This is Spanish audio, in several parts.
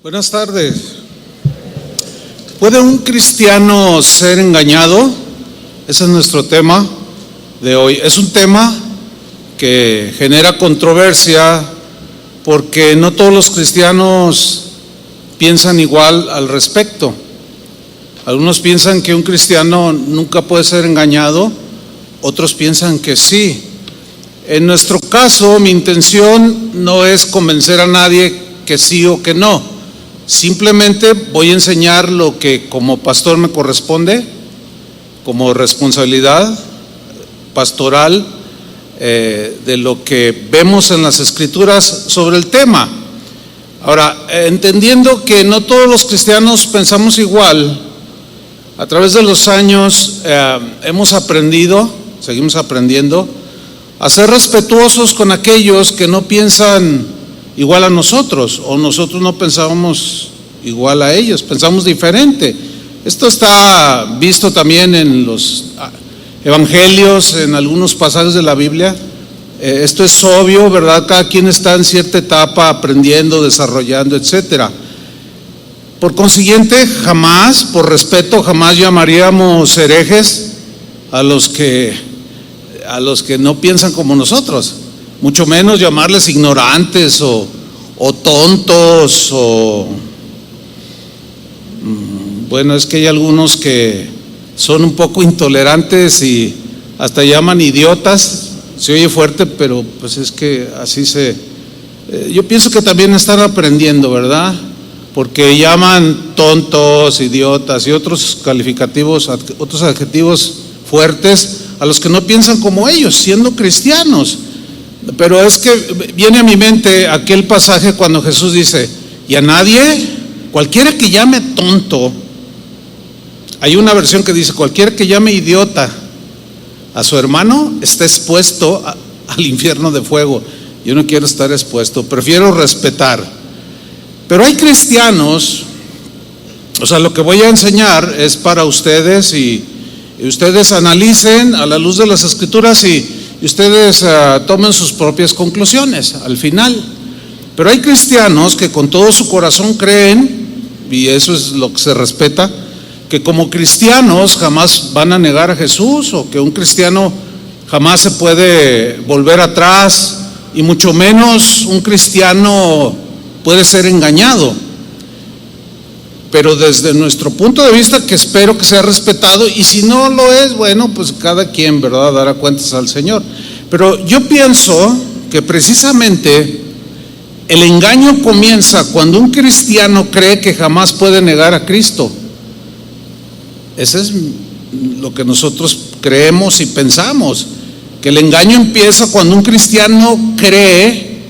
Buenas tardes. ¿Puede un cristiano ser engañado? Ese es nuestro tema de hoy. Es un tema que genera controversia porque no todos los cristianos piensan igual al respecto. Algunos piensan que un cristiano nunca puede ser engañado, otros piensan que sí. En nuestro caso, mi intención no es convencer a nadie que sí o que no. Simplemente voy a enseñar lo que como pastor me corresponde, como responsabilidad pastoral, de lo que vemos en las Escrituras sobre el tema. Ahora, entendiendo que no todos los cristianos pensamos igual, a través de los años hemos aprendido, seguimos aprendiendo, a ser respetuosos con aquellos que no piensan igual a nosotros, o nosotros no pensábamos igual a ellos, pensamos diferente. Esto está visto también en los evangelios, en algunos pasajes de la Biblia. Esto es obvio, ¿verdad? Cada quien está en cierta etapa aprendiendo, desarrollando, etcétera. Por consiguiente, jamás, por respeto, jamás llamaríamos herejes a los que no piensan como nosotros. Mucho menos llamarles ignorantes o tontos bueno, es que hay algunos que son un poco intolerantes y hasta llaman idiotas. Se oye fuerte, pero pues es que así yo pienso que también están aprendiendo, ¿verdad? Porque llaman tontos, idiotas y otros calificativos, otros adjetivos fuertes a los que no piensan como ellos, siendo cristianos. Pero es que viene a mi mente aquel pasaje cuando Jesús dice: y a nadie, cualquiera que llame tonto, hay una versión que dice: cualquiera que llame idiota a su hermano está expuesto al infierno de fuego. Yo no quiero estar expuesto, prefiero respetar. Pero hay cristianos, o sea, lo que voy a enseñar es para ustedes y ustedes analicen a la luz de las Escrituras y ustedes tomen sus propias conclusiones al final. Pero hay cristianos que con todo su corazón creen, y eso es lo que se respeta, que como cristianos jamás van a negar a Jesús, o que un cristiano jamás se puede volver atrás, y mucho menos un cristiano puede ser engañado. Pero desde nuestro punto de vista, que espero que sea respetado, y si no lo es, bueno, pues cada quien, ¿verdad?, dará cuentas al Señor. Pero yo pienso que precisamente el engaño comienza cuando un cristiano cree que jamás puede negar a Cristo. Ese es lo que nosotros creemos y pensamos, que el engaño empieza cuando un cristiano cree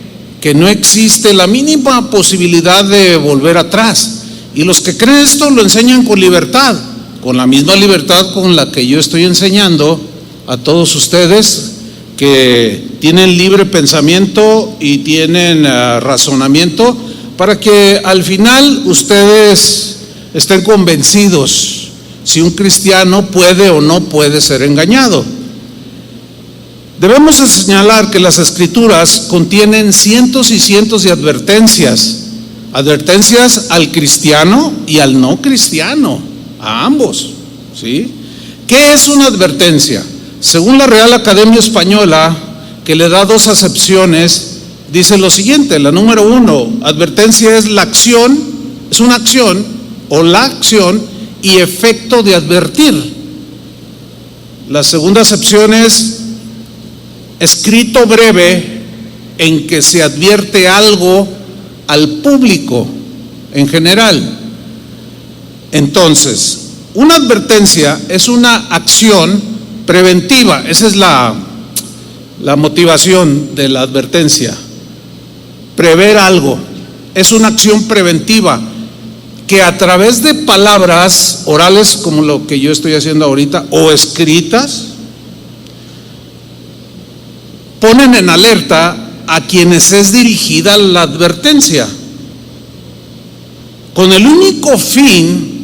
que no existe la mínima posibilidad de volver atrás. Y los que creen esto lo enseñan con libertad, con la misma libertad con la que yo estoy enseñando a todos ustedes que tienen libre pensamiento y tienen razonamiento, para que al final ustedes estén convencidos si un cristiano puede o no puede ser engañado. Debemos señalar que las Escrituras contienen cientos y cientos de advertencias al cristiano y al no cristiano, a ambos, ¿sí? ¿Qué es una advertencia? Según la Real Academia Española, que le da dos acepciones, dice lo siguiente: la número 1, advertencia es la acción, es una acción o la acción y efecto de advertir. La segunda acepción es escrito breve en que se advierte algo al público en general. Entonces, una advertencia es una acción preventiva. Esa es la motivación de la advertencia. Prever algo es una acción preventiva que a través de palabras orales, como lo que yo estoy haciendo ahorita, o escritas, ponen en alerta a quienes es dirigida la advertencia, con el único fin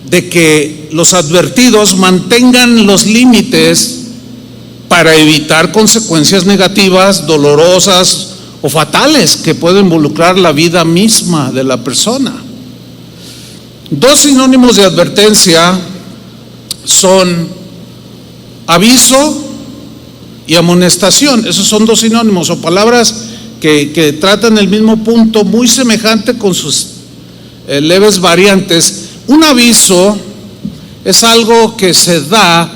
de que los advertidos mantengan los límites para evitar consecuencias negativas, dolorosas o fatales que pueden involucrar la vida misma de la persona. Dos sinónimos de advertencia son aviso y amonestación. Esos son dos sinónimos o palabras que tratan el mismo punto, muy semejante con sus leves variantes. Un aviso es algo que se da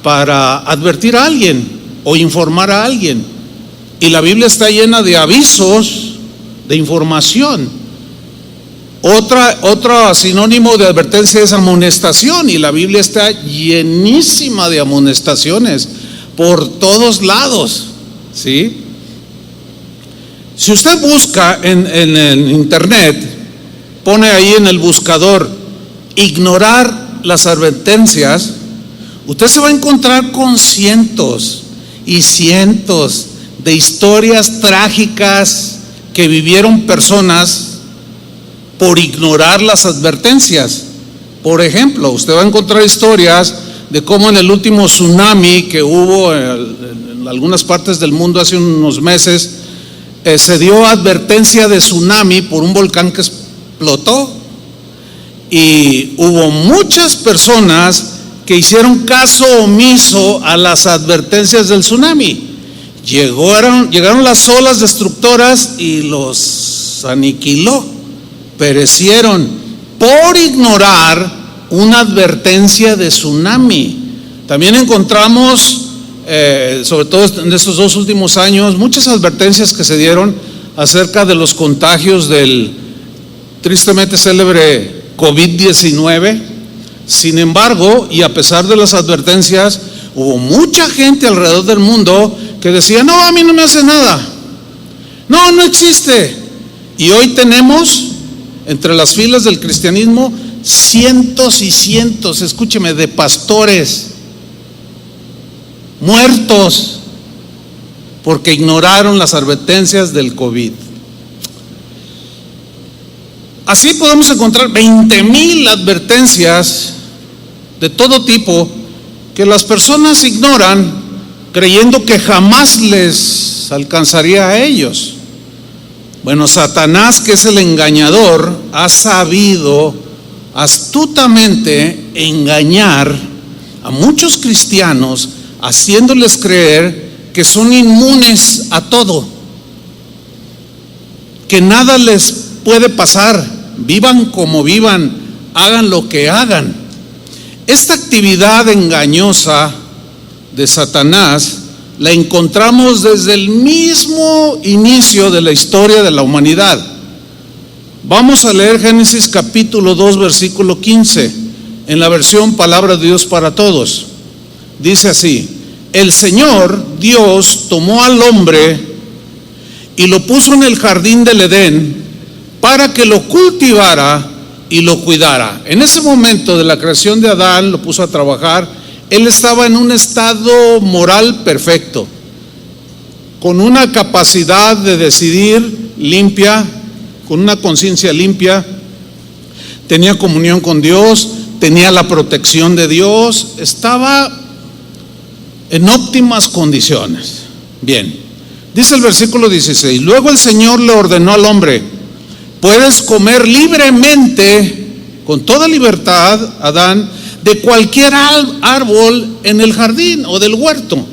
para advertir a alguien o informar a alguien, y la Biblia está llena de avisos, de información. Otro sinónimo de advertencia es amonestación, y la Biblia está llenísima de amonestaciones por todos lados, ¿sí? Si usted busca en internet, pone ahí en el buscador ignorar las advertencias, usted se va a encontrar con cientos y cientos de historias trágicas que vivieron personas por ignorar las advertencias. Por ejemplo, usted va a encontrar historias de cómo en el último tsunami que hubo en algunas partes del mundo hace unos meses, se dio advertencia de tsunami por un volcán que explotó, y hubo muchas personas que hicieron caso omiso a las advertencias del tsunami. Llegaron las olas destructoras y los aniquiló, perecieron por ignorar una advertencia de tsunami. También encontramos, sobre todo en estos 2 últimos años, muchas advertencias que se dieron acerca de los contagios del tristemente célebre COVID-19. Sin embargo, y a pesar de las advertencias, hubo mucha gente alrededor del mundo que decía: no, a mí no me hace nada, no existe. Y hoy tenemos entre las filas del cristianismo cientos y cientos, escúcheme, de pastores muertos porque ignoraron las advertencias del COVID. Así podemos encontrar 20,000 advertencias de todo tipo que las personas ignoran, creyendo que jamás les alcanzaría a ellos. Bueno, Satanás, que es el engañador, ha sabido astutamente engañar a muchos cristianos, haciéndoles creer que son inmunes a todo, que nada les puede pasar, vivan como vivan, hagan lo que hagan. Esta actividad engañosa de Satanás la encontramos desde el mismo inicio de la historia de la humanidad. Vamos a leer Génesis capítulo 2, versículo 15, en la versión Palabra de Dios para Todos. Dice así: el Señor Dios tomó al hombre y lo puso en el jardín del Edén para que lo cultivara y lo cuidara. En ese momento de la creación de Adán, lo puso a trabajar. Él estaba en un estado moral perfecto, con una capacidad de decidir limpia, con una conciencia limpia, tenía comunión con Dios, tenía la protección de Dios, estaba en óptimas condiciones. Bien, dice el versículo 16: luego el Señor le ordenó al hombre: puedes comer libremente, con toda libertad, Adán, de cualquier árbol en el jardín o del huerto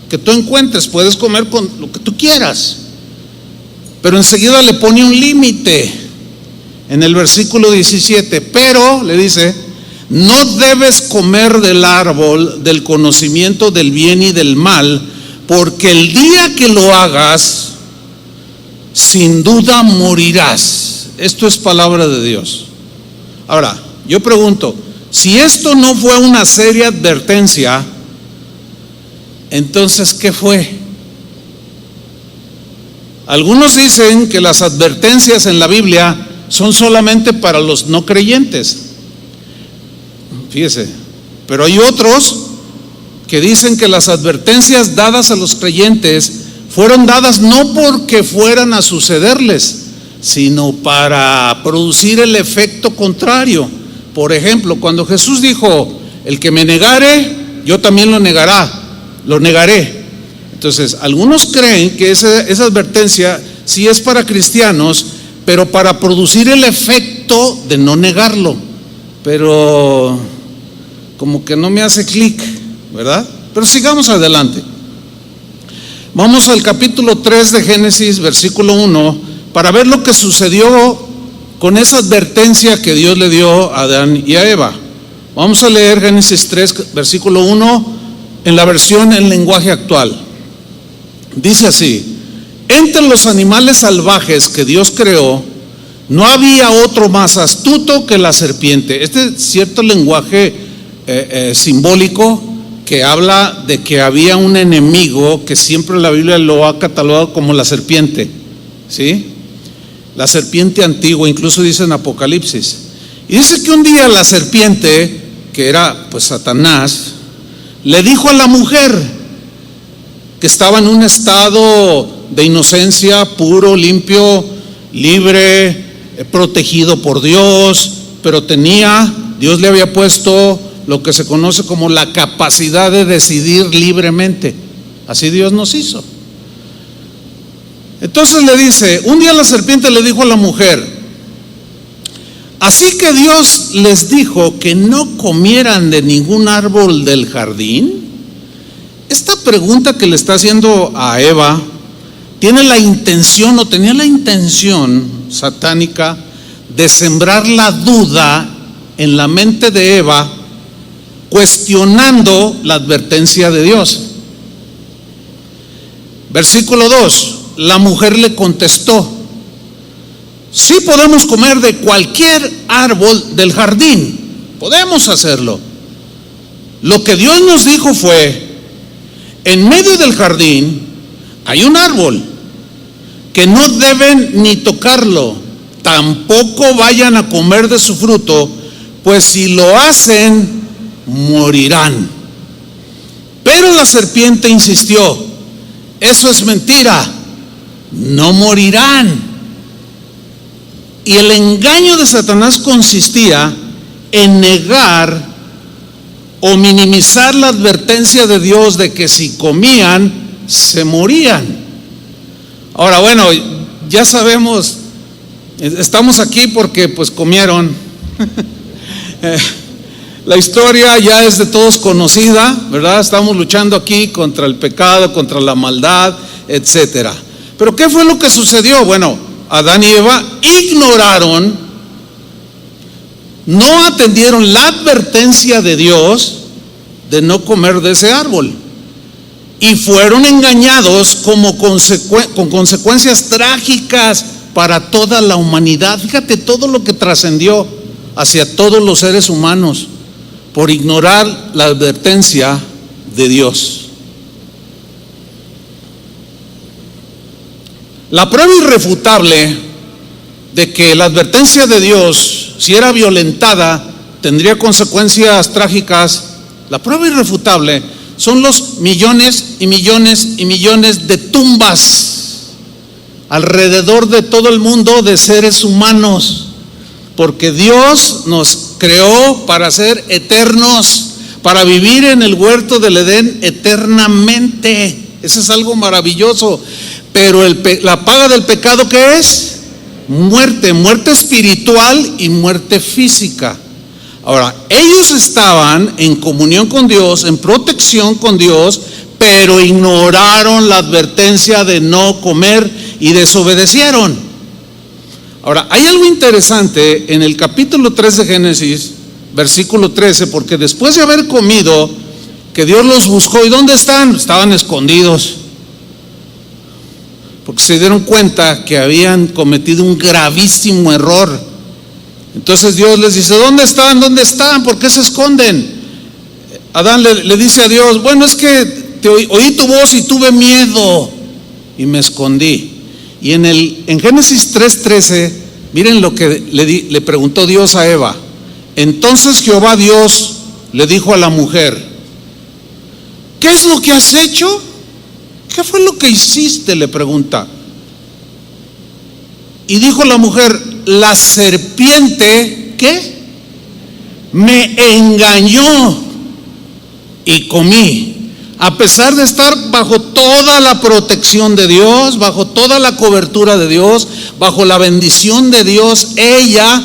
que tú encuentres, puedes comer con lo que tú quieras. Pero enseguida le pone un límite en el versículo 17: pero, le dice, no debes comer del árbol del conocimiento del bien y del mal, porque el día que lo hagas, sin duda morirás. Esto es palabra de Dios. Ahora, yo pregunto, si esto no fue una seria advertencia, entonces ¿qué fue? Algunos dicen que las advertencias en la Biblia son solamente para los no creyentes. Fíjese, pero hay otros que dicen que las advertencias dadas a los creyentes fueron dadas no porque fueran a sucederles, sino para producir el efecto contrario. Por ejemplo, cuando Jesús dijo: el que me negare, yo también lo negaré. Entonces, algunos creen que esa advertencia sí es para cristianos, pero para producir el efecto de no negarlo. Pero como que no me hace clic, ¿verdad? Pero sigamos adelante. Vamos al capítulo 3 de Génesis, versículo 1, para ver lo que sucedió con esa advertencia que Dios le dio a Adán y a Eva. Vamos a leer Génesis 3, versículo 1, en la versión en lenguaje actual. Dice así: entre los animales salvajes que Dios creó, no había otro más astuto que la serpiente. Este es cierto lenguaje simbólico que habla de que había un enemigo que siempre la Biblia lo ha catalogado como la serpiente, ¿sí? La serpiente antigua, incluso dice en Apocalipsis. Y dice que un día la serpiente, que era pues Satanás, le dijo a la mujer que estaba en un estado de inocencia, puro, limpio, libre, protegido por Dios, pero Dios le había puesto lo que se conoce como la capacidad de decidir libremente. Así Dios nos hizo. Entonces le dice, un día la serpiente le dijo a la mujer: así que Dios les dijo que no comieran de ningún árbol del jardín. Esta pregunta que le está haciendo a Eva tenía la intención satánica de sembrar la duda en la mente de Eva, cuestionando la advertencia de Dios. Versículo 2, la mujer le contestó: sí podemos comer de cualquier árbol del jardín, podemos hacerlo. Lo que Dios nos dijo fue: en medio del jardín hay un árbol que no deben ni tocarlo, tampoco vayan a comer de su fruto, pues si lo hacen, morirán. Pero la serpiente insistió: eso es mentira, no morirán. Y el engaño de Satanás consistía en negar o minimizar la advertencia de Dios de que si comían, se morían. Ahora, bueno, ya sabemos, estamos aquí porque pues comieron. La historia ya es de todos conocida, ¿verdad? Estamos luchando aquí contra el pecado, contra la maldad, etcétera. Pero ¿qué fue lo que sucedió? Bueno, Adán y Eva ignoraron, no atendieron la advertencia de Dios de no comer de ese árbol, y fueron engañados con consecuencias trágicas para toda la humanidad. Fíjate todo lo que trascendió hacia todos los seres humanos por ignorar la advertencia de Dios. La prueba irrefutable de que la advertencia de Dios, si era violentada, tendría consecuencias trágicas. La prueba irrefutable son los millones y millones y millones de tumbas alrededor de todo el mundo de seres humanos, porque Dios nos creó para ser eternos, para vivir en el huerto del Edén eternamente. Eso es algo maravilloso. Pero la paga del pecado, ¿qué es? Muerte, muerte espiritual y muerte física. Ahora, ellos estaban en comunión con Dios, en protección con Dios, pero ignoraron la advertencia de no comer y desobedecieron. Ahora, hay algo interesante en el capítulo 3 de Génesis, versículo 13, porque después de haber comido, que Dios los buscó. ¿Y dónde están? Estaban escondidos, porque se dieron cuenta que habían cometido un gravísimo error. Entonces Dios les dice: ¿dónde están? ¿Dónde están? ¿Por qué se esconden? Adán le dice a Dios: bueno, es que oí tu voz y tuve miedo y me escondí. Y en Génesis 3:13, miren lo que le preguntó Dios a Eva. Entonces Jehová Dios le dijo a la mujer: ¿qué es lo que has hecho? ¿Qué fue lo que hiciste?, le pregunta. Y dijo la mujer: la serpiente, ¿qué? Me engañó y comí. A pesar de estar bajo toda la protección de Dios, bajo toda la cobertura de Dios, bajo la bendición de Dios, ella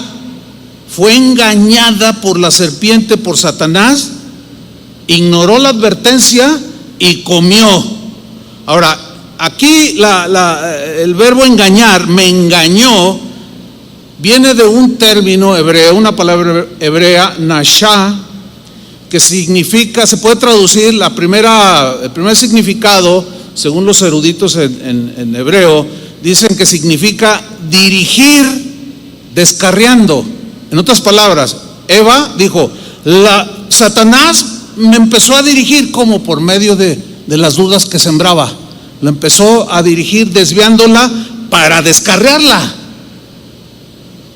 fue engañada por la serpiente, por Satanás, ignoró la advertencia y comió. Ahora, aquí el verbo engañar, me engañó, viene de un término hebreo, una palabra hebrea, nashá, que significa, se puede traducir, el primer significado, según los eruditos en hebreo, dicen que significa dirigir descarriando. En otras palabras, Eva dijo, Satanás me empezó a dirigir como por medio de las dudas que sembraba. La empezó a dirigir desviándola para descarriarla.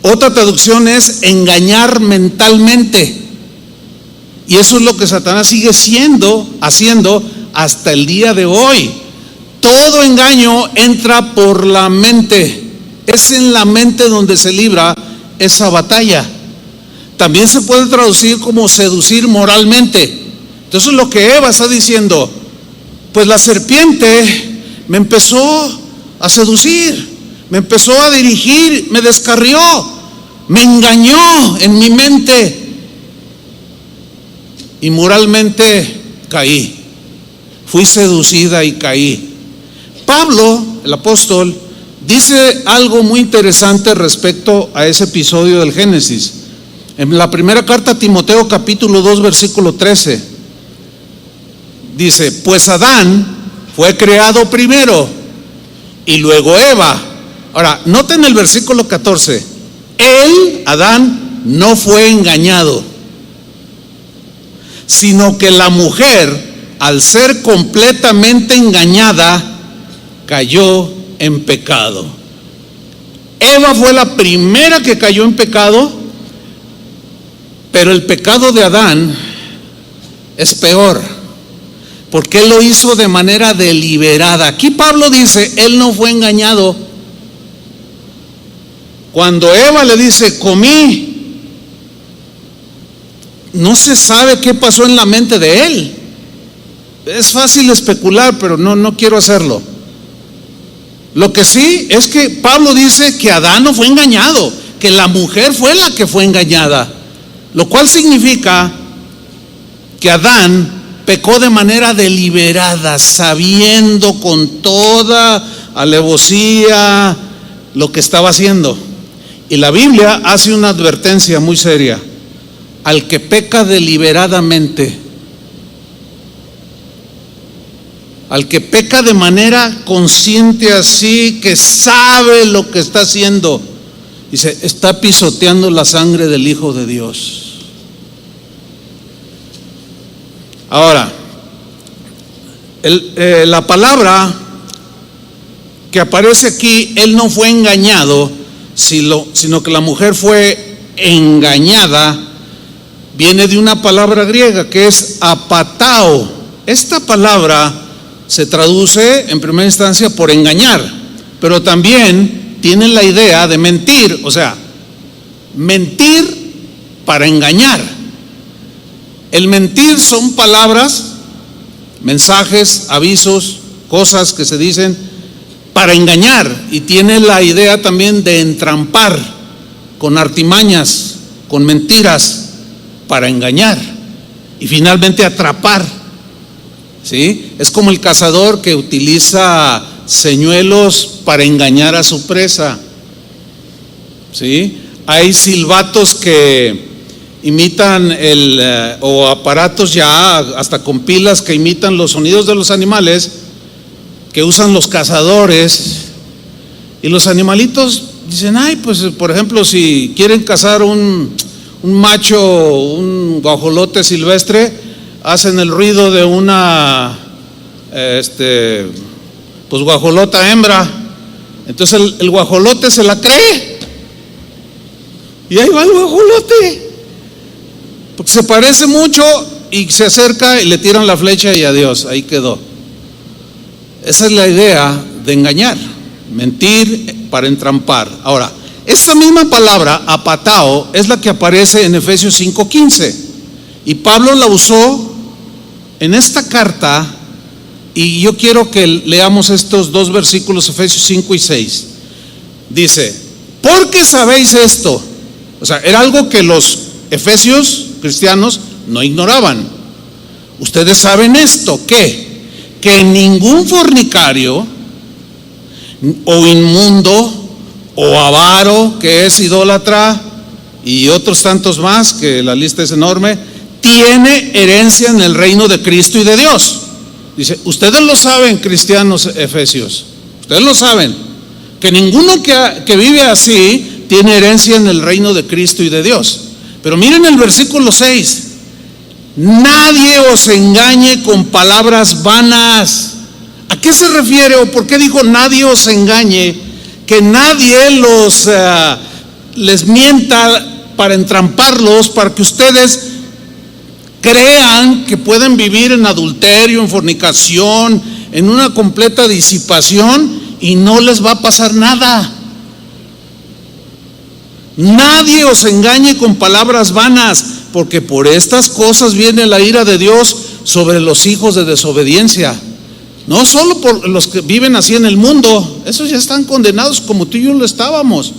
Otra traducción es engañar mentalmente. Y eso es lo que Satanás sigue haciendo hasta el día de hoy. Todo engaño entra por la mente. Es en la mente donde se libra esa batalla. También se puede traducir como seducir moralmente. Entonces lo que Eva está diciendo, pues la serpiente me empezó a seducir, me empezó a dirigir, me descarrió, me engañó en mi mente. Y moralmente caí, fui seducida y caí. Pablo, el apóstol, dice algo muy interesante respecto a ese episodio del Génesis. En la primera carta a Timoteo, capítulo 2, versículo 13, dice, pues Adán fue creado primero y luego Eva. Ahora, noten el versículo 14, él, Adán, no fue engañado, sino que la mujer, al ser completamente engañada, cayó en pecado. Eva fue la primera que cayó en pecado, pero el pecado de Adán es peor, porque él lo hizo de manera deliberada. Aquí Pablo dice, él no fue engañado. Cuando Eva le dice, comí, no se sabe qué pasó en la mente de él. Es fácil especular, pero no quiero hacerlo. Lo que sí es que Pablo dice que Adán no fue engañado, que la mujer fue la que fue engañada, lo cual significa que Adán pecó de manera deliberada, sabiendo con toda alevosía lo que estaba haciendo. Y la Biblia hace una advertencia muy seria: al que peca deliberadamente, al que peca de manera consciente, así que sabe lo que está haciendo, dice, está pisoteando la sangre del Hijo de Dios. Ahora, la palabra que aparece aquí, él no fue engañado, sino que la mujer fue engañada, viene de una palabra griega que es apatao. Esta palabra se traduce en primera instancia por engañar, pero también tiene la idea de mentir, o sea, mentir para engañar. El mentir son palabras, mensajes, avisos, cosas que se dicen para engañar, y tiene la idea también de entrampar con artimañas, con mentiras, para engañar y finalmente atrapar. ¿Sí? Es como el cazador que utiliza señuelos para engañar a su presa. ¿Sí? Hay silbatos que imitan o aparatos ya hasta con pilas que imitan los sonidos de los animales que usan los cazadores, y los animalitos dicen, ay, pues por ejemplo, si quieren cazar un macho, un guajolote silvestre, hacen el ruido de una pues guajolota hembra. Entonces el guajolote se la cree y ahí va el guajolote, porque se parece mucho, y se acerca y le tiran la flecha y adiós, ahí quedó. Esa es la idea de engañar, mentir para entrampar. Ahora, esta misma palabra, apatao, es la que aparece en Efesios 5:15, y Pablo la usó en esta carta Y yo quiero que leamos estos dos versículos, Efesios 5 y 6. Dice, porque sabéis esto. O sea, era algo que los efesios cristianos no ignoraban. Ustedes saben esto, que ningún fornicario o inmundo o avaro, que es idólatra, y otros tantos más, que la lista es enorme, tiene herencia en el reino de Cristo y de Dios. Dice, ustedes lo saben, cristianos efesios, ustedes lo saben, que ninguno que vive así tiene herencia en el reino de Cristo y de Dios. Pero miren el versículo 6, nadie os engañe con palabras vanas. ¿A qué se refiere o por qué dijo nadie os engañe? Que nadie les mienta para entramparlos, para que ustedes crean que pueden vivir en adulterio, en fornicación, en una completa disipación y no les va a pasar nada. Nadie os engañe con palabras vanas, porque por estas cosas viene la ira de Dios sobre los hijos de desobediencia. No solo por los que viven así en el mundo, esos ya están condenados como tú y yo lo estábamos.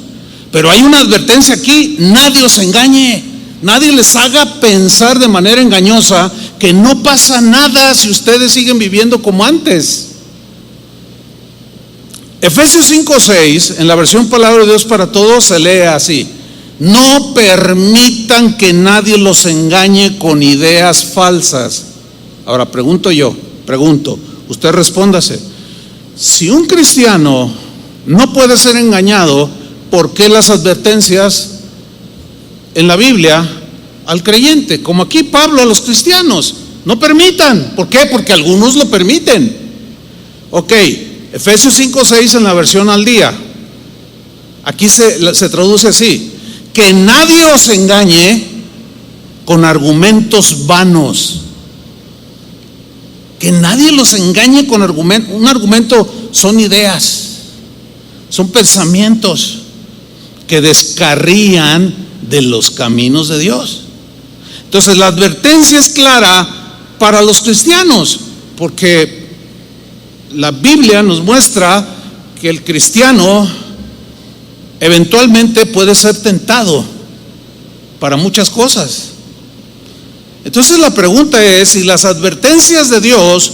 Pero hay una advertencia aquí, nadie os engañe, nadie les haga pensar de manera engañosa que no pasa nada si ustedes siguen viviendo como antes. Efesios 5:6, en la versión Palabra de Dios para Todos, se lee así: no permitan que nadie los engañe con ideas falsas. Ahora pregunto, usted respóndase. Si un cristiano no puede ser engañado, ¿por qué las advertencias en la Biblia al creyente? Como aquí Pablo a los cristianos, no permitan. ¿Por qué? Porque algunos lo permiten. Ok, Efesios 5:6 en la versión al día. Aquí se traduce así: que nadie os engañe con argumentos vanos. Que nadie los engañe con argumentos. Un argumento son ideas, son pensamientos que descarrían de los caminos de Dios. Entonces la advertencia es clara para los cristianos, porque la Biblia nos muestra que el cristiano eventualmente puede ser tentado para muchas cosas. Entonces la pregunta es, si las advertencias de Dios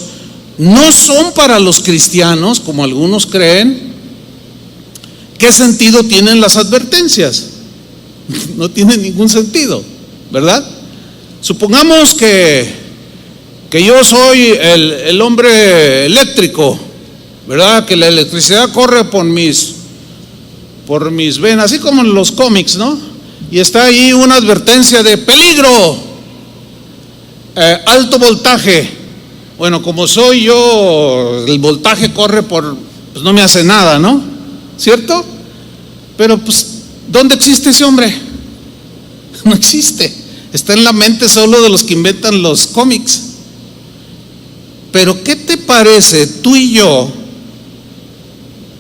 no son para los cristianos, como algunos creen, ¿qué sentido tienen las advertencias? No tienen ningún sentido, ¿verdad? Supongamos que yo soy el hombre eléctrico, ¿verdad? Que la electricidad corre por mis venas, así como en los cómics, ¿no? Y está ahí una advertencia de peligro, alto voltaje. Bueno, como soy yo, el voltaje corre pues no me hace nada, ¿no? ¿Cierto? Pero pues, ¿dónde existe ese hombre? No existe. Está en la mente solo de los que inventan los cómics. Pero ¿qué te parece tú y yo,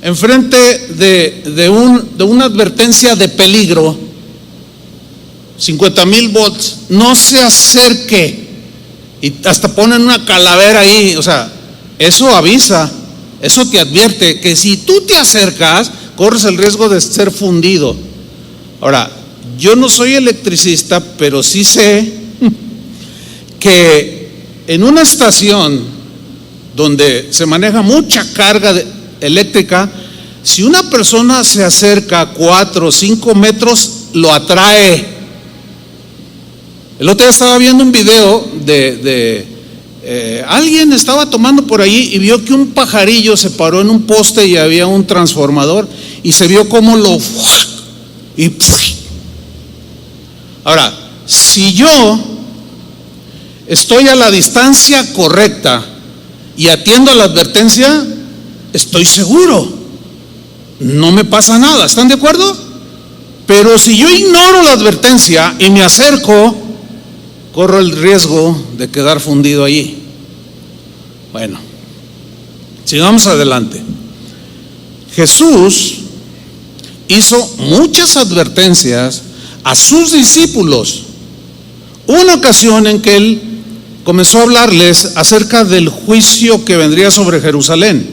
enfrente de una advertencia de peligro, 50,000 volts, no se acerque? Y hasta ponen una calavera ahí. O sea, eso avisa, eso te advierte que si tú te acercas, corres el riesgo de ser fundido. Ahora, yo no soy electricista, pero sí sé que en una estación donde se maneja mucha carga eléctrica, si una persona se acerca a 4 o 5 metros, lo atrae. El otro día estaba viendo un video alguien estaba tomando por ahí y vio que un pajarillo se paró en un poste y había un transformador y se vio cómo ahora, si yo estoy a la distancia correcta y atiendo a la advertencia, estoy seguro, no me pasa nada. ¿Están de acuerdo? Pero si yo ignoro la advertencia y me acerco, corro el riesgo de quedar fundido allí. Bueno, sigamos adelante. Jesús hizo muchas advertencias a sus discípulos. Hubo una ocasión en que él comenzó a hablarles acerca del juicio que vendría sobre Jerusalén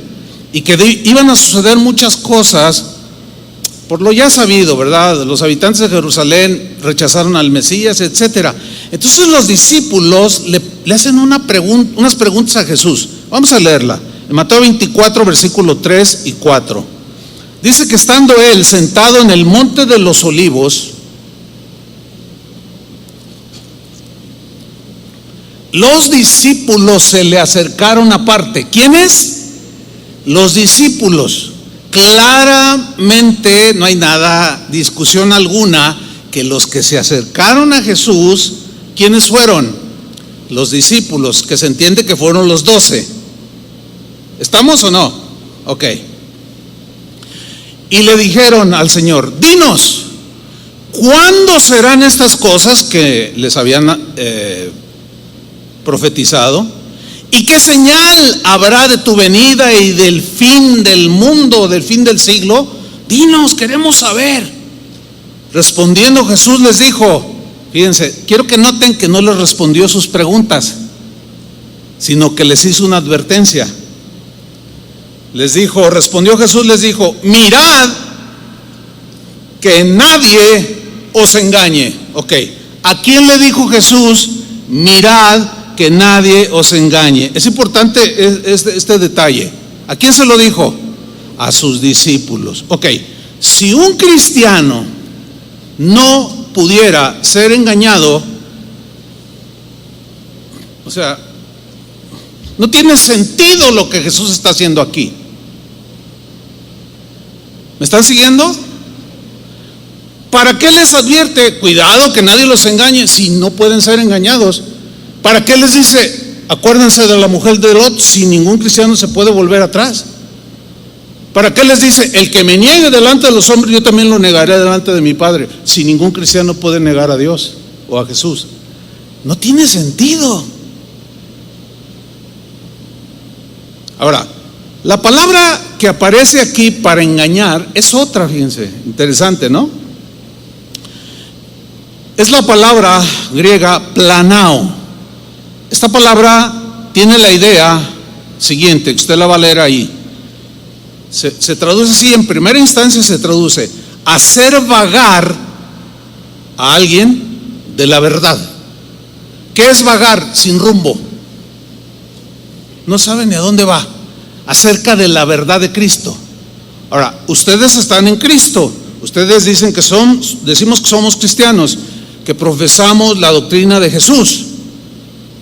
y que iban a suceder muchas cosas por lo ya sabido, ¿verdad? Los habitantes de Jerusalén rechazaron al Mesías, etcétera. Entonces los discípulos le hacen unas preguntas a Jesús. Vamos a leerla. En Mateo 24, versículo 3 y 4. Dice que estando él sentado en el monte de los olivos, los discípulos se le acercaron aparte. ¿Quiénes? Los discípulos. Claramente no hay discusión alguna que los que se acercaron a Jesús, ¿quiénes fueron? Los discípulos, que se entiende que fueron los 12. ¿Estamos o no? Ok. Y le dijeron al Señor: dinos, ¿cuándo serán estas cosas que les habían profetizado? ¿Y qué señal habrá de tu venida y del fin del mundo, del fin del siglo? Dinos, queremos saber. Respondiendo Jesús les dijo, fíjense, quiero que noten que no les respondió sus preguntas, sino que les hizo una advertencia. Respondió Jesús, les dijo: mirad que nadie os engañe. Ok, ¿a quién le dijo Jesús? Mirad que nadie os engañe. Es importante este detalle. ¿A quién se lo dijo? A sus discípulos. Ok, si un cristiano no pudiera ser engañado, o sea, no tiene sentido lo que Jesús está haciendo aquí. ¿Me están siguiendo? ¿Para qué les advierte? Cuidado que nadie los engañe, si no pueden ser engañados. ¿Para qué les dice? Acuérdense de la mujer de Lot, si ningún cristiano se puede volver atrás. ¿Para qué les dice? El que me niegue delante de los hombres, yo también lo negaré delante de mi Padre, si ningún cristiano puede negar a Dios o a Jesús? No tiene sentido. Ahora, la palabra que aparece aquí para engañar es otra, fíjense, interesante, ¿no? Es la palabra griega planao. Esta palabra tiene la idea siguiente, que usted la va a leer ahí. Se traduce así, en primera instancia se traduce: hacer vagar a alguien de la verdad. ¿Qué es vagar? Sin rumbo. No sabe ni a dónde va, acerca de la verdad de Cristo. Ahora, ustedes están en Cristo. Ustedes dicen decimos que somos cristianos, que profesamos la doctrina de Jesús.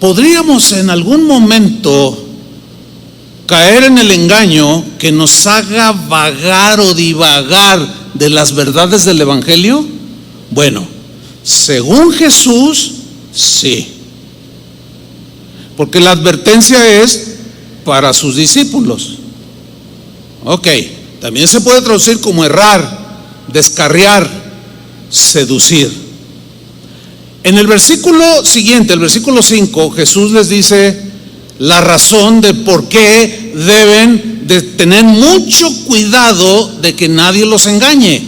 ¿Podríamos en algún momento caer en el engaño que nos haga vagar o divagar de las verdades del Evangelio? Bueno, según Jesús, sí. Porque la advertencia es para sus discípulos. Ok, también se puede traducir como errar, descarriar, seducir. En el versículo siguiente, el versículo 5, Jesús les dice la razón de por qué deben de tener mucho cuidado de que nadie los engañe.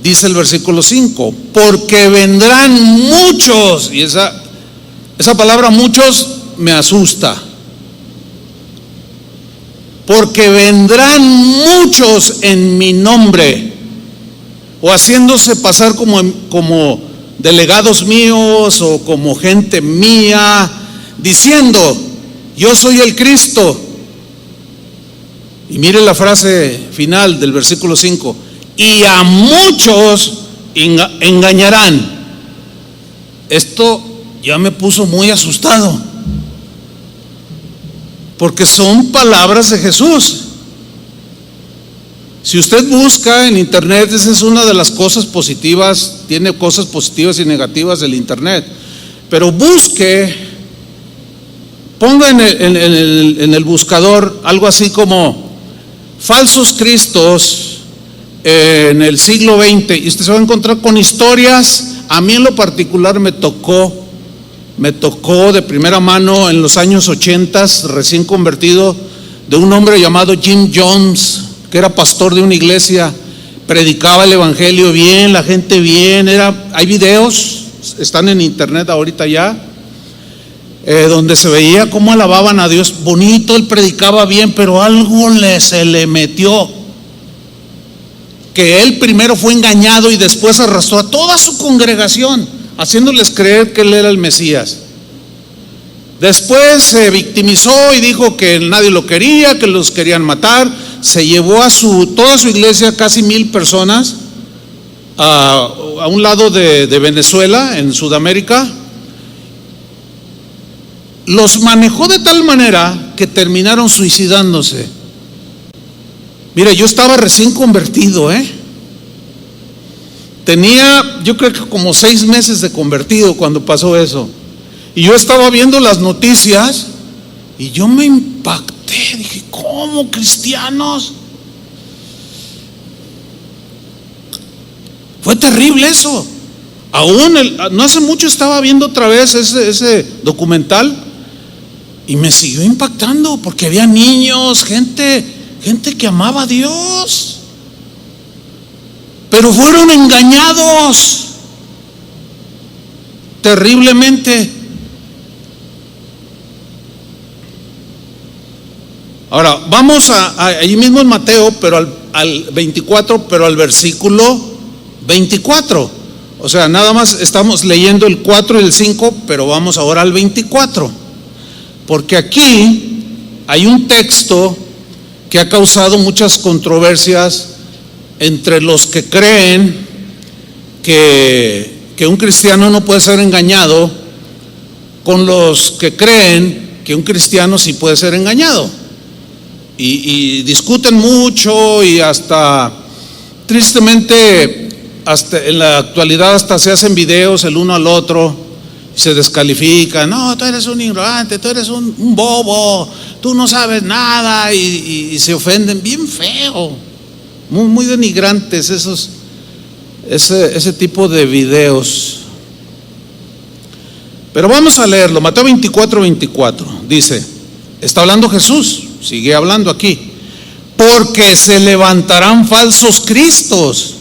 Dice el versículo 5, porque vendrán muchos, y esa palabra muchos me asusta. Porque vendrán muchos en mi nombre, o haciéndose pasar como delegados míos o como gente mía, diciendo: yo soy el Cristo. Y mire la frase final del versículo 5: y a muchos engañarán. Esto ya me puso muy asustado, porque son palabras de Jesús. Si usted busca en internet, esa es una de las cosas positivas, tiene cosas positivas y negativas del internet, pero ponga en el buscador algo así como falsos cristos en el siglo XX, y usted se va a encontrar con historias. A mí en lo particular me tocó de primera mano en los años 80, recién convertido, de un hombre llamado Jim Jones, que era pastor de una iglesia, predicaba el evangelio bien, la gente bien, hay videos, están en internet ahorita ya. donde se veía cómo alababan a Dios. Bonito, él predicaba bien, pero algo se le metió, que él primero fue engañado y después arrastró a toda su congregación, haciéndoles creer que él era el Mesías. Después se victimizó y dijo que nadie lo quería, que los querían matar. Se llevó a toda su iglesia, casi 1000 personas, a un lado de Venezuela, en Sudamérica. Los manejó de tal manera que terminaron suicidándose. Mire, yo estaba recién convertido, tenía, yo creo que como 6 meses de convertido cuando pasó eso. Y yo estaba viendo las noticias y yo me impacté. Dije, ¿cómo cristianos? Fue terrible eso. Aún no hace mucho estaba viendo otra vez ese documental y me siguió impactando, porque había niños, gente que amaba a Dios, pero fueron engañados terriblemente. Ahora, vamos allí mismo en Mateo, pero al 24, pero al versículo 24. O sea, nada más estamos leyendo el 4 y el 5, pero vamos ahora al 24. Porque aquí hay un texto que ha causado muchas controversias entre los que creen que un cristiano no puede ser engañado, con los que creen que un cristiano sí puede ser engañado. Y discuten mucho, y hasta, tristemente, hasta en la actualidad hasta se hacen videos el uno al otro, y se descalifican. No, tú eres un ignorante, tú eres un bobo, tú no sabes nada, y se ofenden bien feo, muy, muy denigrantes ese tipo de videos. Pero vamos a leerlo. Mateo 24:24 dice, está hablando Jesús, sigue hablando aquí: porque se levantarán falsos cristos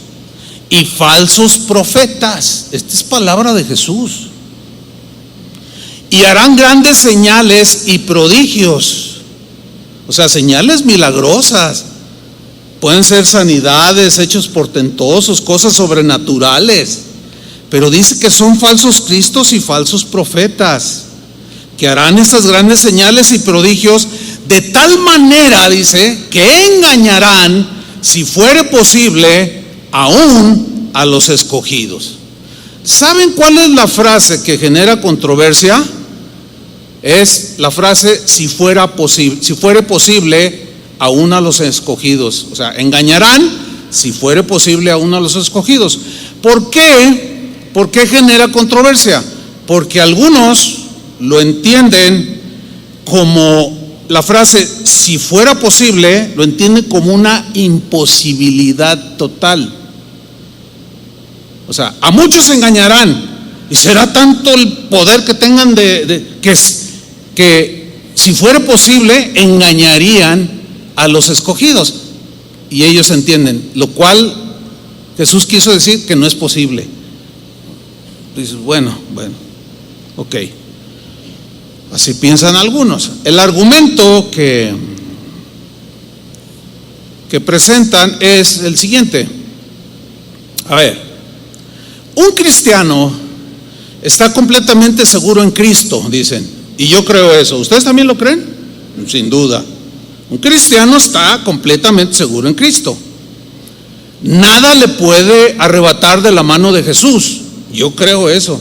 y falsos profetas. Esta es palabra de Jesús. Y harán grandes señales y prodigios. O sea, señales milagrosas. Pueden ser sanidades, hechos portentosos, cosas sobrenaturales. Pero dice que son falsos cristos y falsos profetas, que harán estas grandes señales y prodigios, de tal manera, dice, que engañarán, si fuere posible, aún a los escogidos. ¿Saben cuál es la frase que genera controversia? Es la frase, si fuere posible, aún a los escogidos. O sea, engañarán, si fuere posible, aún a los escogidos. ¿Por qué? ¿Por qué genera controversia? Porque algunos lo entienden como la frase, si fuera posible, lo entienden como una imposibilidad total. O sea, a muchos se engañarán, y será tanto el poder que tengan que si fuera posible, engañarían a los escogidos. Y ellos entienden, lo cual Jesús quiso decir que no es posible. Dices, bueno, ok. Así piensan algunos. El argumento que presentan es el siguiente. A ver, un cristiano está completamente seguro en Cristo, dicen. Y yo creo eso. ¿Ustedes también lo creen? Sin duda. Un cristiano está completamente seguro en Cristo. Nada le puede arrebatar de la mano de Jesús. Yo creo eso.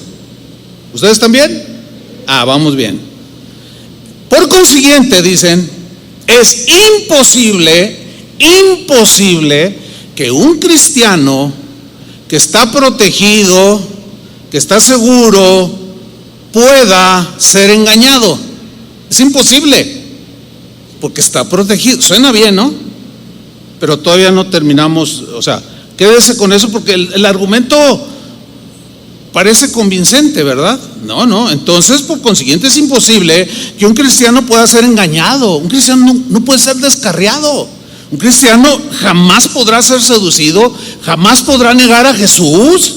¿Ustedes también? Vamos bien. Por consiguiente, dicen, es imposible que un cristiano que está protegido, que está seguro, pueda ser engañado. Es imposible, porque está protegido. Suena bien, ¿no? Pero todavía no terminamos. O sea, quédese con eso, porque el argumento parece convincente, ¿verdad? No. Entonces, por consiguiente, es imposible que un cristiano pueda ser engañado. Un cristiano no puede ser descarriado. Un cristiano jamás podrá ser seducido, jamás podrá negar a Jesús.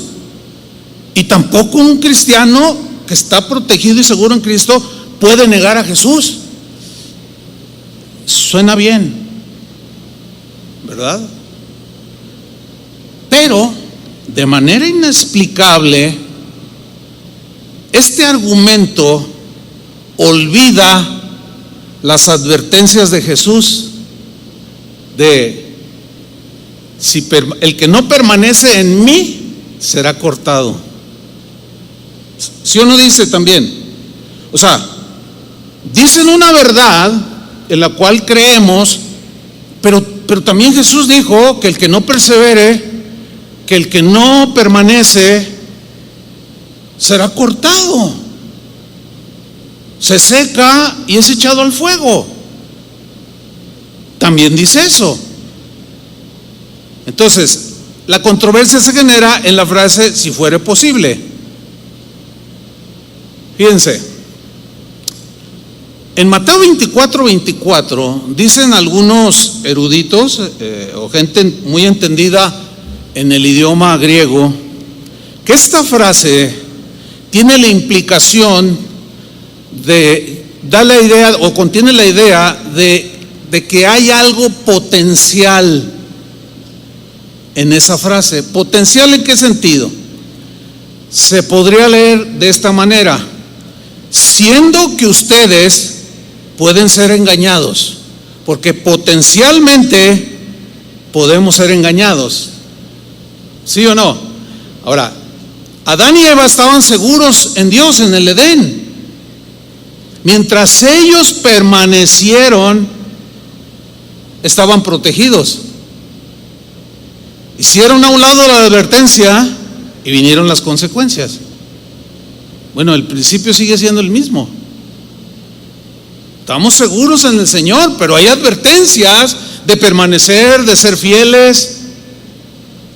Y tampoco un cristiano que está protegido y seguro en Cristo puede negar a Jesús. Suena bien, ¿verdad? Pero de manera inexplicable, este argumento olvida las advertencias de Jesús de si el que no permanece en mí será cortado. ¿Sí o no dice también? O sea, dicen una verdad en la cual creemos, pero también Jesús dijo que el que no persevere, que el que no permanece, será cortado, se seca y es echado al fuego. También dice eso. Entonces, la controversia se genera en la frase si fuere posible. Fíjense, en Mateo 24:24 dicen algunos eruditos o gente muy entendida en el idioma griego que esta frase tiene la implicación da la idea o contiene la idea de que hay algo potencial en esa frase. ¿Potencial en qué sentido? Se podría leer de esta manera: siendo que ustedes pueden ser engañados, porque potencialmente podemos ser engañados. ¿Sí o no? Ahora, Adán y Eva estaban seguros en Dios en el Edén. Mientras ellos permanecieron, estaban protegidos. Hicieron a un lado la advertencia y vinieron las consecuencias. Bueno, el principio sigue siendo el mismo. Estamos seguros en el Señor, pero hay advertencias de permanecer, de ser fieles,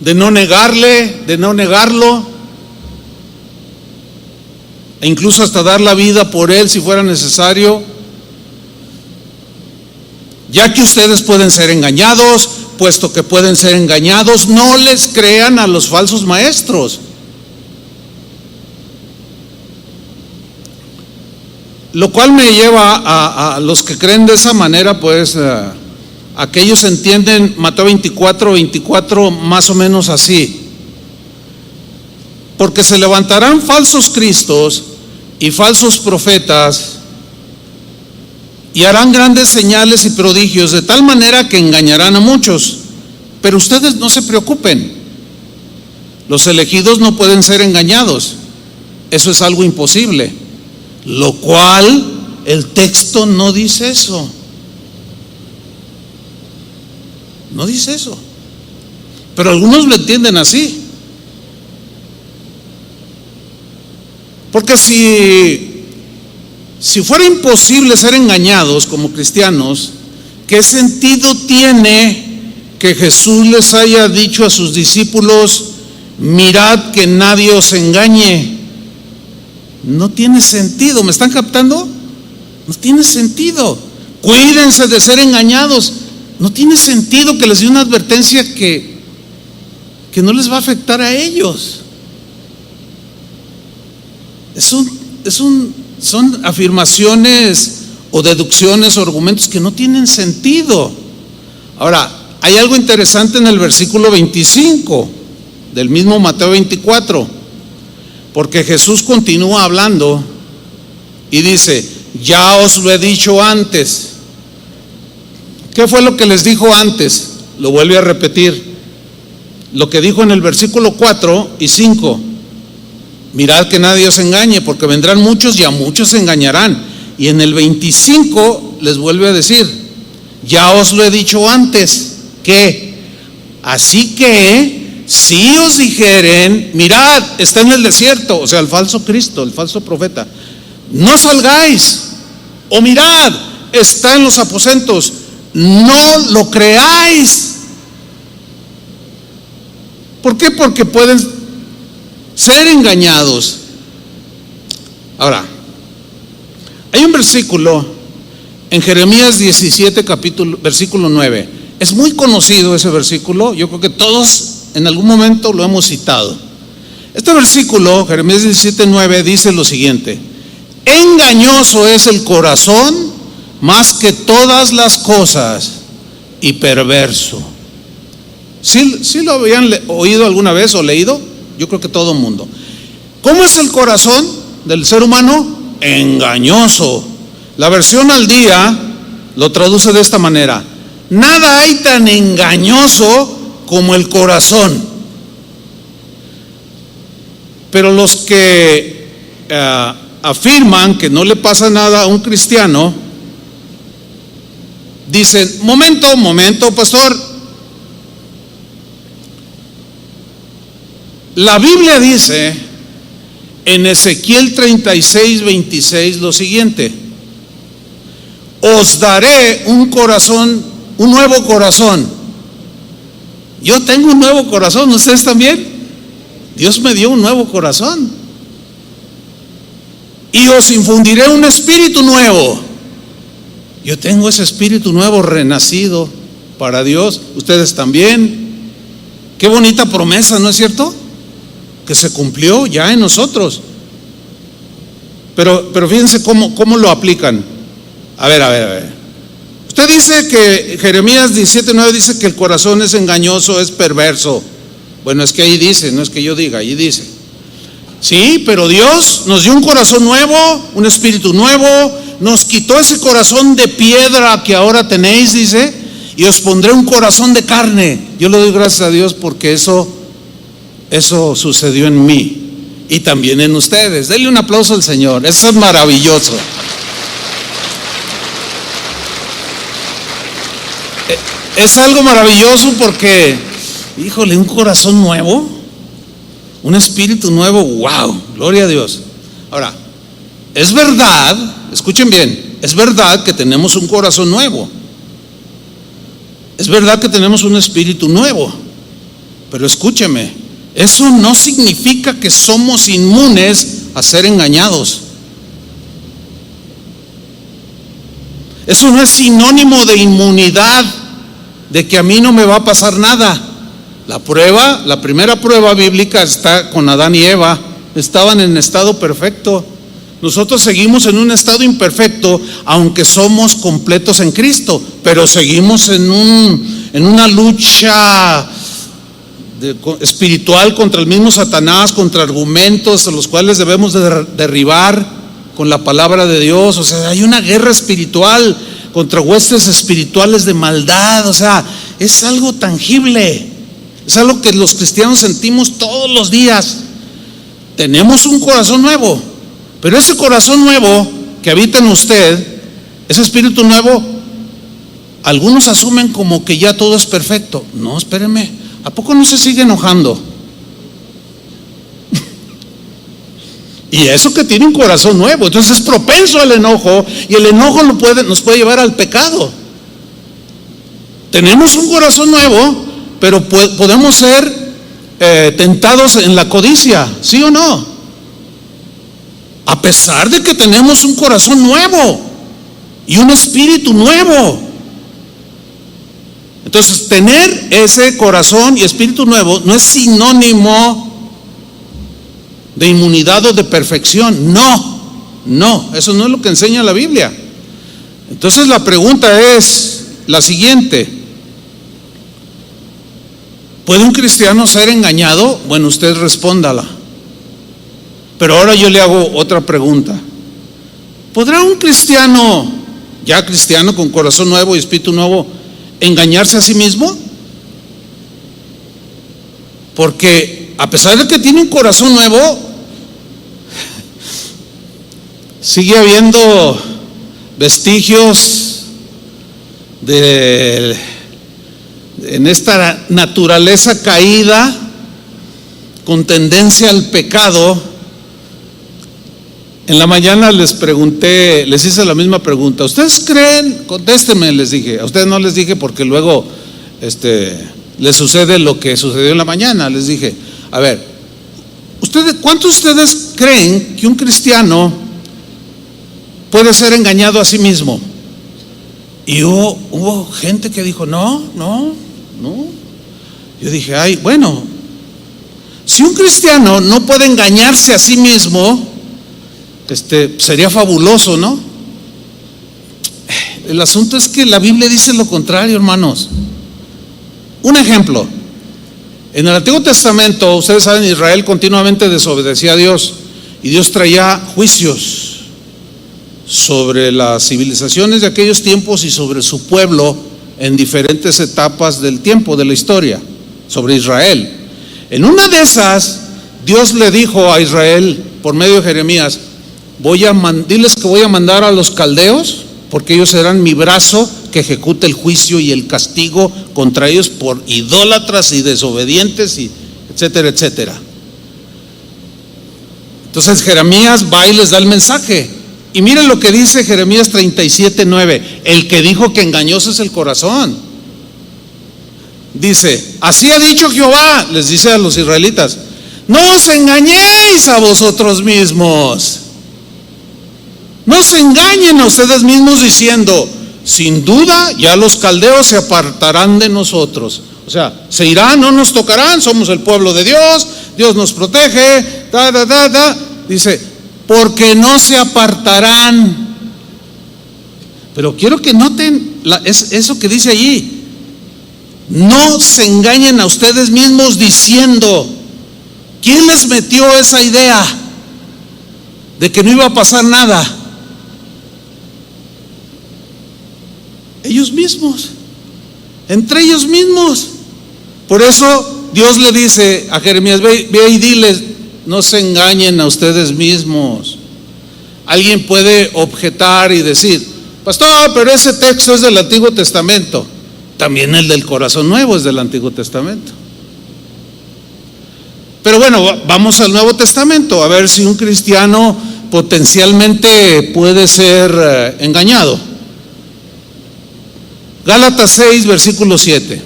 de no negarle, de no negarlo, e incluso hasta dar la vida por Él si fuera necesario. Ya que ustedes pueden ser engañados, puesto que pueden ser engañados, no les crean a los falsos maestros. Lo cual me lleva a los que creen de esa manera, pues a que ellos entienden Mateo 24:24 más o menos así: porque se levantarán falsos cristos y falsos profetas y harán grandes señales y prodigios, de tal manera que engañarán a muchos. Pero ustedes no se preocupen, los elegidos no pueden ser engañados, eso es algo imposible. Lo cual el texto no dice eso. No dice eso. Pero algunos lo entienden así. Porque si fuera imposible ser engañados como cristianos, ¿qué sentido tiene que Jesús les haya dicho a sus discípulos: mirad que nadie os engañe? No tiene sentido. ¿Me están captando? No tiene sentido. Cuídense de ser engañados. No tiene sentido que les dé una advertencia que no les va a afectar a ellos. Son afirmaciones o deducciones o argumentos que no tienen sentido. Ahora, hay algo interesante en el versículo 25 del mismo Mateo 24, porque Jesús continúa hablando y dice: ya os lo he dicho antes. ¿Qué fue lo que les dijo antes? Lo vuelve a repetir. Lo que dijo en el versículo 4 y 5: mirad que nadie os engañe, porque vendrán muchos y a muchos se engañarán. Y en el 25 les vuelve a decir: ya os lo he dicho antes, que así que si os dijeren, mirad, está en el desierto, o sea, el falso Cristo, el falso profeta, no salgáis, o mirad, está en los aposentos, no lo creáis. ¿Por qué? Porque pueden ser engañados. Ahora, hay un versículo en Jeremías 17, versículo 9. Es muy conocido ese versículo. Yo creo que todos en algún momento lo hemos citado. Este versículo, Jeremías 17:9, dice lo siguiente: engañoso es el corazón más que todas las cosas y perverso. ¿Sí lo habían oído alguna vez o leído? Yo creo que todo el mundo. ¿Cómo es el corazón del ser humano? Engañoso. La versión al día lo traduce de esta manera: nada hay tan engañoso como el corazón. Pero los que afirman que no le pasa nada a un cristiano dicen: momento, pastor, la Biblia dice en Ezequiel 36:26 lo siguiente: os daré un nuevo corazón. Yo tengo un nuevo corazón, ¿ustedes también? Dios me dio un nuevo corazón. Y os infundiré un espíritu nuevo. Yo tengo ese espíritu nuevo renacido para Dios. Ustedes también. Qué bonita promesa, ¿no es cierto? Que se cumplió ya en nosotros. Pero fíjense cómo lo aplican. A ver. Usted dice que Jeremías 17:9 dice que el corazón es engañoso, es perverso. Bueno, es que ahí dice, no es que yo diga, ahí dice. Sí, pero Dios nos dio un corazón nuevo, un espíritu nuevo, nos quitó ese corazón de piedra que ahora tenéis, dice, y os pondré un corazón de carne. Yo le doy gracias a Dios porque eso sucedió en mí y también en ustedes. Denle un aplauso al Señor, eso es maravilloso. Es algo maravilloso porque, híjole, un corazón nuevo, un espíritu nuevo, wow, gloria a Dios. Ahora, es verdad, escuchen bien, es verdad que tenemos un corazón nuevo, es verdad que tenemos un espíritu nuevo, pero escúcheme, eso no significa que somos inmunes a ser engañados. Eso no es sinónimo de inmunidad, de que a mí no me va a pasar nada. La primera prueba bíblica está con Adán y Eva. Estaban en estado perfecto. Nosotros seguimos en un estado imperfecto, aunque somos completos en Cristo, pero seguimos en una lucha espiritual contra el mismo Satanás, contra argumentos a los cuales debemos de derribar con la palabra de Dios. O sea, hay una guerra espiritual contra huestes espirituales de maldad. O sea, es algo tangible, es algo que los cristianos sentimos todos los días. Tenemos un corazón nuevo, pero ese corazón nuevo que habita en usted, ese espíritu nuevo, algunos asumen como que ya todo es perfecto. No, espéreme, ¿a poco no se sigue enojando? Y eso que tiene un corazón nuevo, entonces es propenso al enojo, y el enojo nos puede llevar al pecado. Tenemos un corazón nuevo, pero podemos ser tentados en la codicia, ¿sí o no? A pesar de que tenemos un corazón nuevo y un espíritu nuevo. Entonces, tener ese corazón y espíritu nuevo no es sinónimo de inmunidad o de perfección. No, eso no es lo que enseña la Biblia. Entonces la pregunta es la siguiente: ¿puede un cristiano ser engañado? Bueno, usted respóndala. Pero ahora yo le hago otra pregunta: ¿podrá un cristiano, ya cristiano con corazón nuevo y espíritu nuevo, engañarse a sí mismo? Porque a pesar de que tiene un corazón nuevo, sigue habiendo vestigios en esta naturaleza caída con tendencia al pecado. En la mañana les hice la misma pregunta: ¿ustedes creen? Contéstenme, les dije. A ustedes no les dije porque luego les sucede lo que sucedió en la mañana. Les dije: a ver, ¿cuántos de ustedes creen que un cristiano puede ser engañado a sí mismo? Y hubo gente que dijo: no. Yo dije: ay, bueno, si un cristiano no puede engañarse a sí mismo, sería fabuloso, ¿no? El asunto es que la Biblia dice lo contrario, hermanos. Un ejemplo: en el Antiguo Testamento, ustedes saben, Israel continuamente desobedecía a Dios y Dios traía juicios sobre las civilizaciones de aquellos tiempos y sobre su pueblo en diferentes etapas del tiempo, de la historia, sobre Israel. En una de esas, Dios le dijo a Israel por medio de Jeremías: diles que voy a mandar a los caldeos, porque ellos serán mi brazo que ejecute el juicio y el castigo contra ellos por idólatras y desobedientes, y etcétera, etcétera. Entonces Jeremías va y les da el mensaje. Y miren lo que dice Jeremías 37:9. El que dijo que engañoso es el corazón. Dice: así ha dicho Jehová, les dice a los israelitas: no os engañéis a vosotros mismos. No se engañen a ustedes mismos diciendo: sin duda ya los caldeos se apartarán de nosotros. O sea, se irán, no nos tocarán, somos el pueblo de Dios, Dios nos protege, Dice: porque no se apartarán. Pero quiero que noten eso que dice allí: no se engañen a ustedes mismos diciendo. ¿Quién les metió esa idea de que no iba a pasar nada? Ellos mismos, entre ellos mismos. Por eso Dios le dice a Jeremías: ve y diles, no se engañen a ustedes mismos. Alguien puede objetar y decir: pastor, pero ese texto es del Antiguo Testamento. También el del corazón nuevo es del Antiguo Testamento. Pero bueno, vamos al Nuevo Testamento, a ver si un cristiano potencialmente puede ser engañado. Gálatas 6, versículo 7.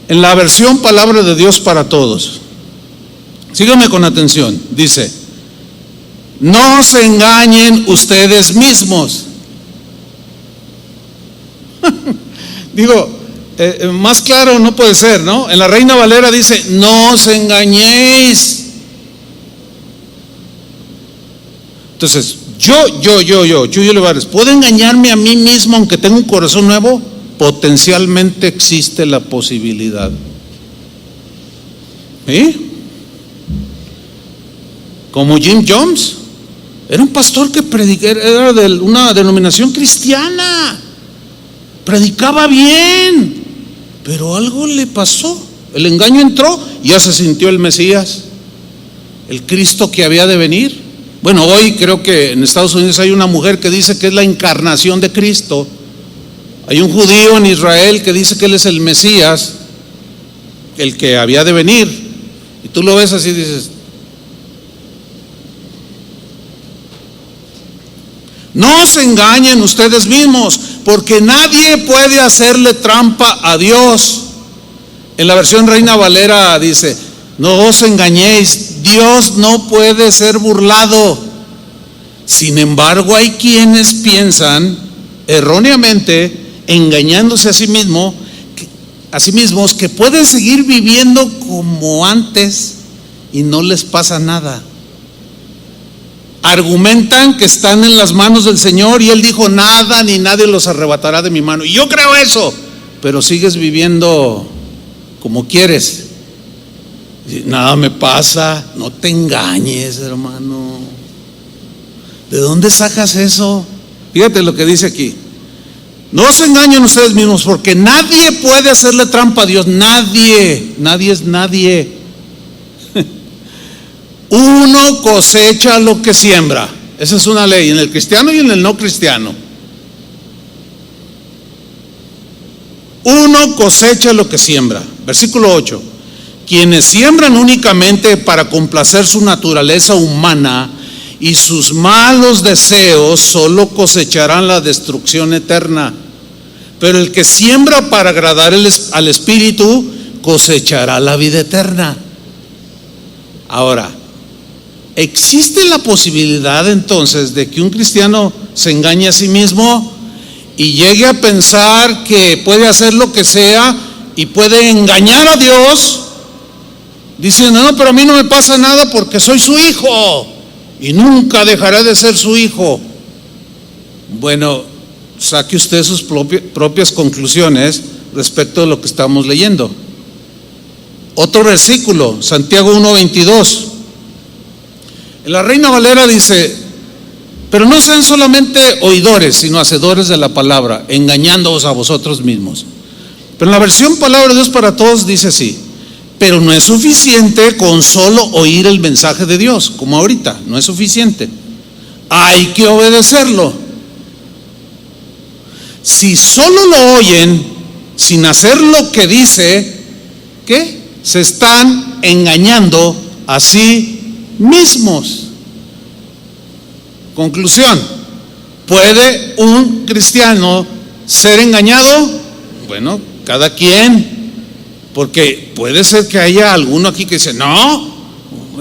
En la versión Palabra de Dios para Todos. Síganme con atención. Dice: no se engañen ustedes mismos. Digo, más claro no puede ser, ¿no? En la Reina Valera dice: no os engañéis. Entonces, yo, Chuy Olivares, ¿puedo engañarme a mí mismo aunque tenga un corazón nuevo? Potencialmente existe la posibilidad. Como Jim Jones, era un pastor que era de una denominación cristiana, predicaba bien, pero algo le pasó, el engaño entró y ya se sintió el Mesías, el Cristo que había de venir. Bueno, hoy creo que en Estados Unidos hay una mujer que dice que es la encarnación de Cristo. Hay un judío en Israel que dice que él es el Mesías, el que había de venir. Y tú lo ves así y dices: no se engañen ustedes mismos, porque nadie puede hacerle trampa a Dios. En la versión Reina Valera dice: no os engañéis, Dios no puede ser burlado. Sin embargo, hay quienes piensan erróneamente, engañándose a sí mismos, que pueden seguir viviendo como antes y no les pasa nada. Argumentan que están en las manos del Señor y Él dijo: nada ni nadie los arrebatará de mi mano. Y yo creo eso, pero sigues viviendo como quieres. Nada me pasa. No te engañes, hermano. ¿De dónde sacas eso? Fíjate lo que dice aquí: no se engañen ustedes mismos, porque nadie puede hacerle trampa a Dios. Nadie es nadie. Uno cosecha lo que siembra. Esa es una ley en el cristiano y en el no cristiano. Uno cosecha lo que siembra. Versículo 8. Quienes siembran únicamente para complacer su naturaleza humana y sus malos deseos, solo cosecharán la destrucción eterna. Pero el que siembra para agradar al Espíritu, cosechará la vida eterna. Ahora, ¿existe la posibilidad entonces de que un cristiano se engañe a sí mismo y llegue a pensar que puede hacer lo que sea y puede engañar a Dios diciendo: no, pero a mí no me pasa nada porque soy su hijo? y nunca dejaré de ser su hijo. Bueno, saque usted sus propias conclusiones respecto de lo que estamos leyendo. Otro versículo, Santiago 1:22. En la Reina Valera dice: pero no sean solamente oidores, sino hacedores de la palabra, engañándoos a vosotros mismos. Pero en la versión Palabra de Dios para Todos dice así: pero no es suficiente con solo oír el mensaje de Dios, como ahorita, no es suficiente. Hay que obedecerlo. Si solo lo oyen sin hacer lo que dice, ¿qué? Se están engañando a sí mismos. Conclusión: ¿puede un cristiano ser engañado? Bueno, cada quien, porque puede ser que haya alguno aquí que dice: no,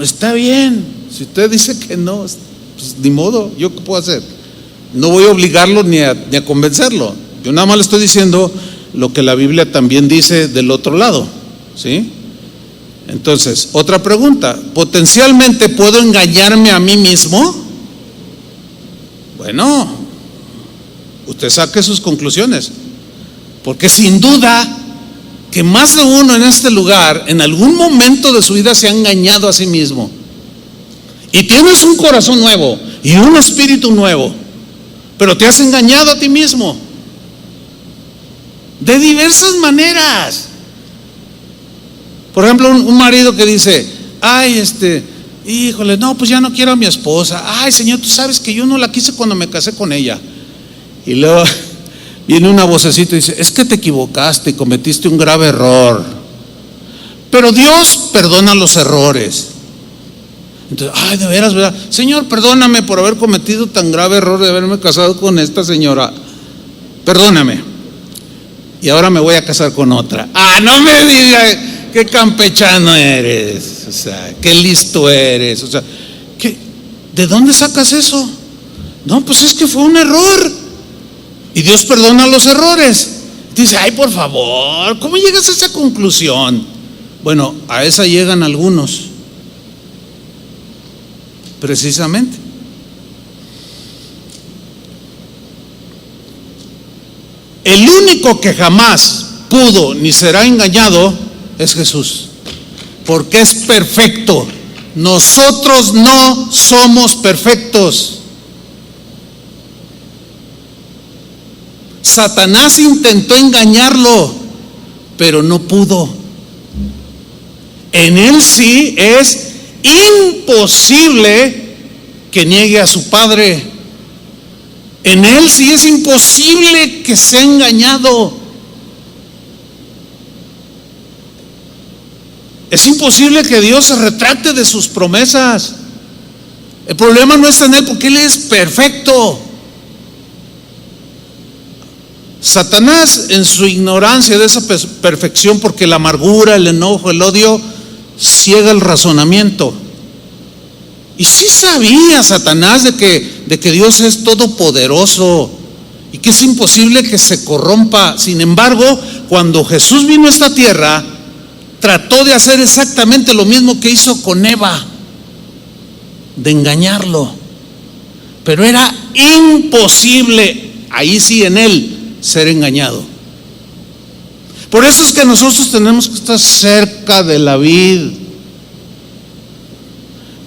está bien. Si usted dice que no, pues ni modo, ¿yo qué puedo hacer? No voy a obligarlo ni a convencerlo. Yo nada más le estoy diciendo lo que la Biblia también dice del otro lado, ¿sí? Entonces, otra pregunta: ¿potencialmente puedo engañarme a mí mismo? Bueno, usted saque sus conclusiones, porque sin duda que más de uno en este lugar en algún momento de su vida se ha engañado a sí mismo. Y tienes un corazón nuevo y un espíritu nuevo, pero te has engañado a ti mismo de diversas maneras. Por ejemplo, un marido que dice: ay, híjole, no, pues ya no quiero a mi esposa. Ay, Señor, tú sabes que yo no la quise cuando me casé con ella. Y luego viene una vocecita y dice: es que te equivocaste y cometiste un grave error, pero Dios perdona los errores. Entonces, ay, de veras, ¿verdad? Señor, perdóname por haber cometido tan grave error de haberme casado con esta señora. Perdóname. Y ahora me voy a casar con otra. Ah, no me digas, qué campechano eres, o sea, qué listo eres, o sea, ¿de dónde sacas eso? No, pues es que fue un error y Dios perdona los errores. Dice: ay, por favor, ¿cómo llegas a esa conclusión? Bueno, a esa llegan algunos, precisamente. El único que jamás pudo ni será engañado es Jesús, porque es perfecto. Nosotros no somos perfectos. Satanás intentó engañarlo, pero no pudo. En él sí es imposible que niegue a su Padre. En él sí es imposible que sea engañado. Es imposible que Dios se retracte de sus promesas. El problema no está en él, porque él es perfecto. Satanás, en su ignorancia de esa perfección, porque la amargura, el enojo, el odio ciega el razonamiento. Y sí sabía Satanás de que Dios es todopoderoso y que es imposible que se corrompa. Sin embargo, cuando Jesús vino a esta tierra, trató de hacer exactamente lo mismo que hizo con Eva, de engañarlo. Pero era imposible, ahí sí en él, ser engañado. Por eso es que nosotros tenemos que estar cerca de la vid,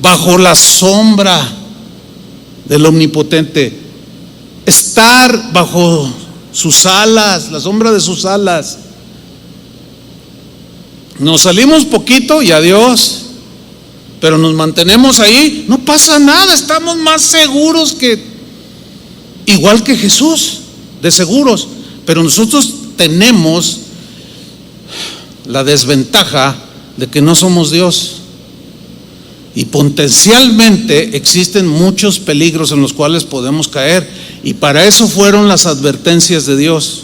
bajo la sombra del Omnipotente, estar bajo sus alas, la sombra de sus alas. Nos salimos poquito y adiós, pero nos mantenemos ahí, no pasa nada, estamos más seguros que, igual que Jesús, de seguros. Pero nosotros tenemos la desventaja de que no somos Dios, y potencialmente existen muchos peligros en los cuales podemos caer, y para eso fueron las advertencias de Dios.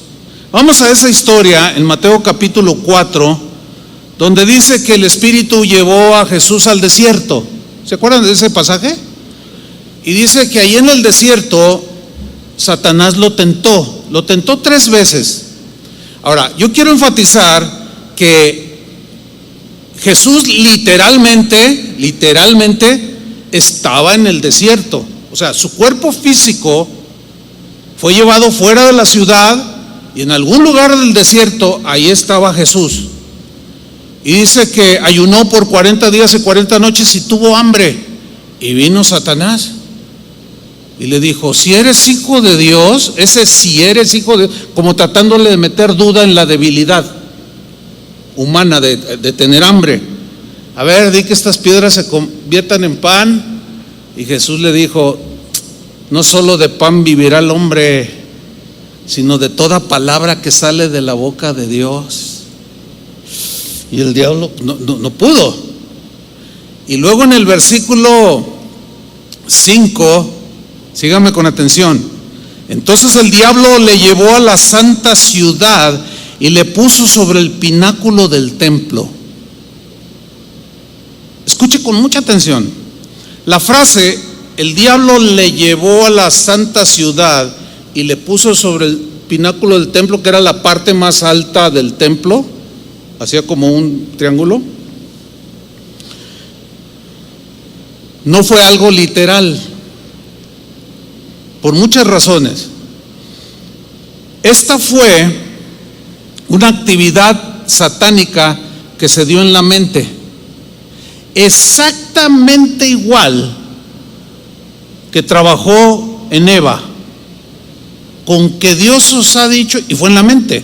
Vamos a esa historia en Mateo capítulo 4, donde dice que el Espíritu llevó a Jesús al desierto. ¿Se acuerdan de ese pasaje? Y dice que ahí en el desierto Satanás lo tentó 3 veces. Ahora, yo quiero enfatizar que Jesús literalmente estaba en el desierto. O sea, su cuerpo físico fue llevado fuera de la ciudad y en algún lugar del desierto, ahí estaba Jesús. Y dice que ayunó por 40 días y 40 noches y tuvo hambre. Y vino Satanás y le dijo: si eres hijo de Dios, ese si eres hijo de Dios, como tratándole de meter duda en la debilidad humana de tener hambre. A ver, di que estas piedras se conviertan en pan. Y Jesús le dijo: no solo de pan vivirá el hombre, sino de toda palabra que sale de la boca de Dios. Y el diablo no pudo. Y luego en el versículo 5, síganme con atención. Entonces el diablo le llevó a la santa ciudad y le puso sobre el pináculo del templo. Escuche con mucha atención. La frase, el diablo le llevó a la santa ciudad y le puso sobre el pináculo del templo, que era la parte más alta del templo, hacía como un triángulo. No fue algo literal, por muchas razones. Esta fue una actividad satánica que se dio en la mente, exactamente igual que trabajó en Eva, con que Dios os ha dicho, y fue en la mente.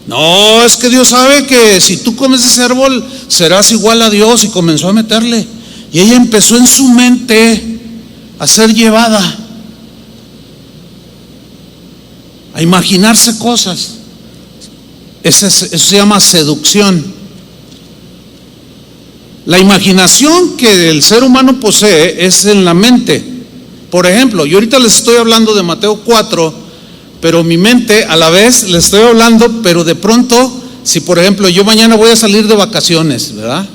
No, es que Dios sabe que si tú comes ese árbol serás igual a Dios, y comenzó a meterle. Y ella empezó en su mente a ser llevada, a imaginarse cosas. Eso se llama seducción. La imaginación que el ser humano posee es en la mente. Por ejemplo, yo ahorita les estoy hablando de Mateo 4, pero mi mente a la vez les estoy hablando, pero de pronto, si por ejemplo yo mañana voy a salir de vacaciones, ¿verdad?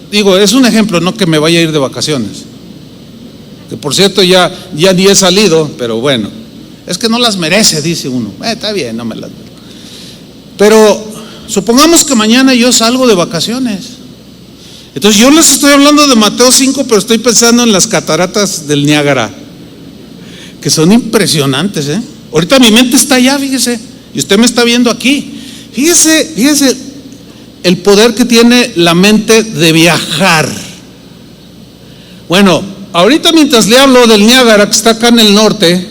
Digo, es un ejemplo, no que me vaya a ir de vacaciones, que por cierto ya ni he salido, pero bueno, es que no las merece, dice uno. Está bien, no me las merece. Pero supongamos que mañana yo salgo de vacaciones. Entonces yo les estoy hablando de Mateo 5, pero estoy pensando en las cataratas del Niágara, que son impresionantes, ¿eh? Ahorita mi mente está allá, fíjese, y usted me está viendo aquí. Fíjese el poder que tiene la mente de viajar. Bueno, ahorita mientras le hablo del Niágara, que está acá en el norte,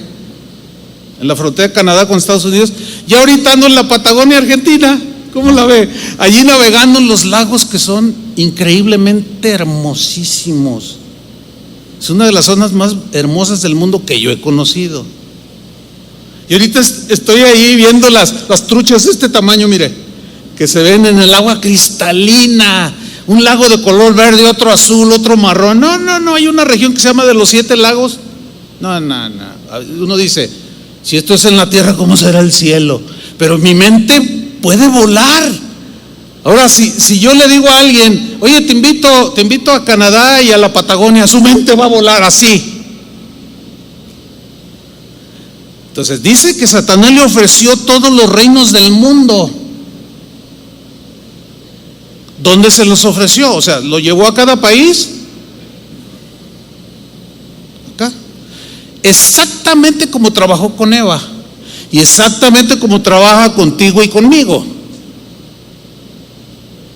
en la frontera de Canadá con Estados Unidos, ya ahorita ando en la Patagonia Argentina. ¿Cómo la ve? Allí navegando en los lagos que son increíblemente hermosísimos. Es una de las zonas más hermosas del mundo que yo he conocido. Y ahorita estoy ahí viendo las truchas de este tamaño, mire, que se ven en el agua cristalina. Un lago de color verde, otro azul, otro marrón. No, hay una región que se llama de los 7 lagos. No. Uno dice, si esto es en la tierra, ¿cómo será el cielo? Pero mi mente puede volar. Ahora, si yo le digo a alguien, oye, te invito a Canadá y a la Patagonia, su mente va a volar así. Entonces dice que Satanás le ofreció todos los reinos del mundo. ¿Dónde se los ofreció? O sea, ¿lo llevó a cada país? Acá. Exactamente como trabajó con Eva. Y exactamente como trabaja contigo y conmigo,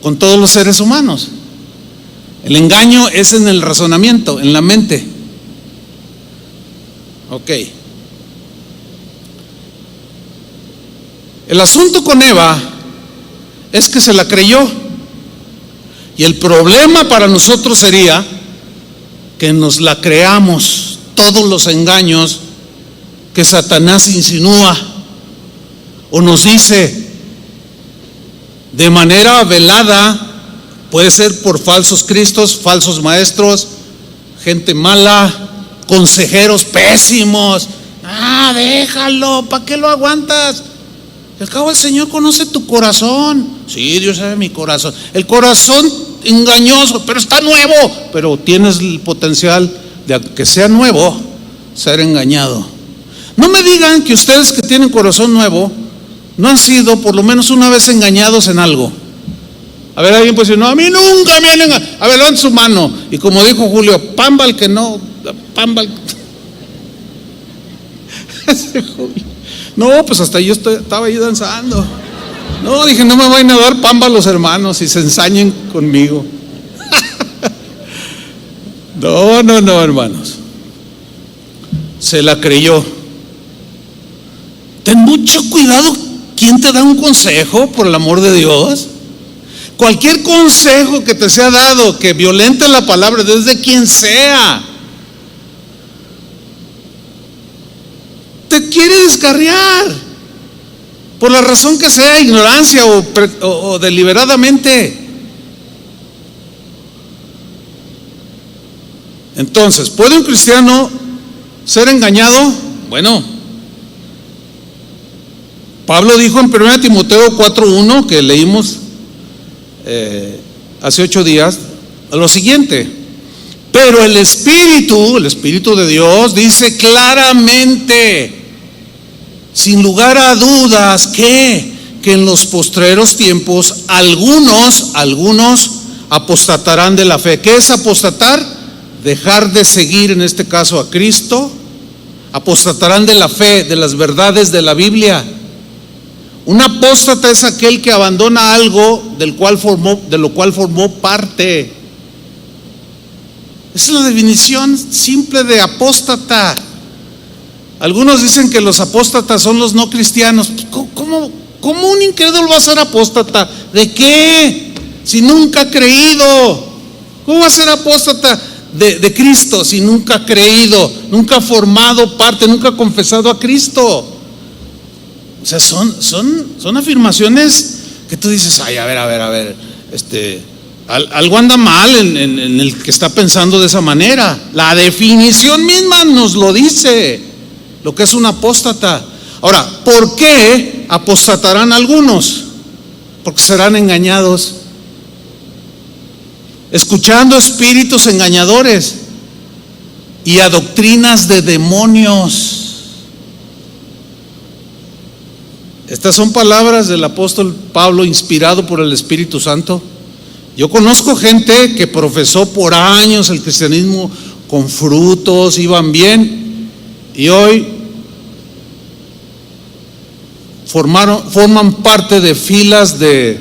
con todos los seres humanos. El engaño es en el razonamiento, en la mente. Ok. El asunto con Eva es que se la creyó. Y el problema para nosotros sería que nos la creamos, todos los engaños que Satanás insinúa o nos dice de manera velada. Puede ser por falsos cristos, falsos maestros, gente mala, consejeros pésimos. Déjalo, ¿para qué lo aguantas? Al cabo el Señor conoce tu corazón. Sí, Dios sabe mi corazón. El corazón engañoso, pero está nuevo. Pero tienes el potencial de que sea nuevo, ser engañado. No me digan que ustedes que tienen corazón nuevo no han sido por lo menos una vez engañados en algo. A ver, alguien puede decir, no, a mí nunca me han engañado. A ver, levante su mano. Y como dijo Julio, pambal que no, pambal. No, pues hasta yo estaba ahí danzando. No, dije, no me vayan a dar pamba los hermanos y se ensañen conmigo. No, hermanos. Se la creyó. Ten mucho cuidado quién te da un consejo, por el amor de Dios. Cualquier consejo que te sea dado que violente la palabra de Dios, de quien sea, te quiere descarriar, por la razón que sea, ignorancia o deliberadamente. Entonces, ¿puede un cristiano ser engañado? Bueno, Pablo dijo en 1 Timoteo 4:1, que leímos hace 8 días, lo siguiente: pero el Espíritu de Dios dice claramente, sin lugar a dudas, que en los postreros tiempos algunos apostatarán de la fe. ¿Qué es apostatar? Dejar de seguir, en este caso, a Cristo. Apostatarán de la fe, de las verdades de la Biblia. Un apóstata es aquel que abandona algo de lo cual formó parte. Esa es la definición simple de apóstata. Algunos dicen que los apóstatas son los no cristianos. ¿Cómo un incrédulo va a ser apóstata? ¿De qué? Si nunca ha creído. ¿Cómo va a ser apóstata de Cristo si nunca ha creído, nunca ha formado parte, nunca ha confesado a Cristo? O sea, son afirmaciones que tú dices, ay, a ver, algo anda mal en el que está pensando de esa manera. La definición misma nos lo dice, lo que es un apóstata. Ahora, ¿por qué apostatarán algunos? Porque serán engañados, escuchando espíritus engañadores y a doctrinas de demonios. Estas son palabras del apóstol Pablo, inspirado por el Espíritu Santo. Yo conozco gente que profesó por años el cristianismo con frutos, iban bien, y hoy forman parte de filas de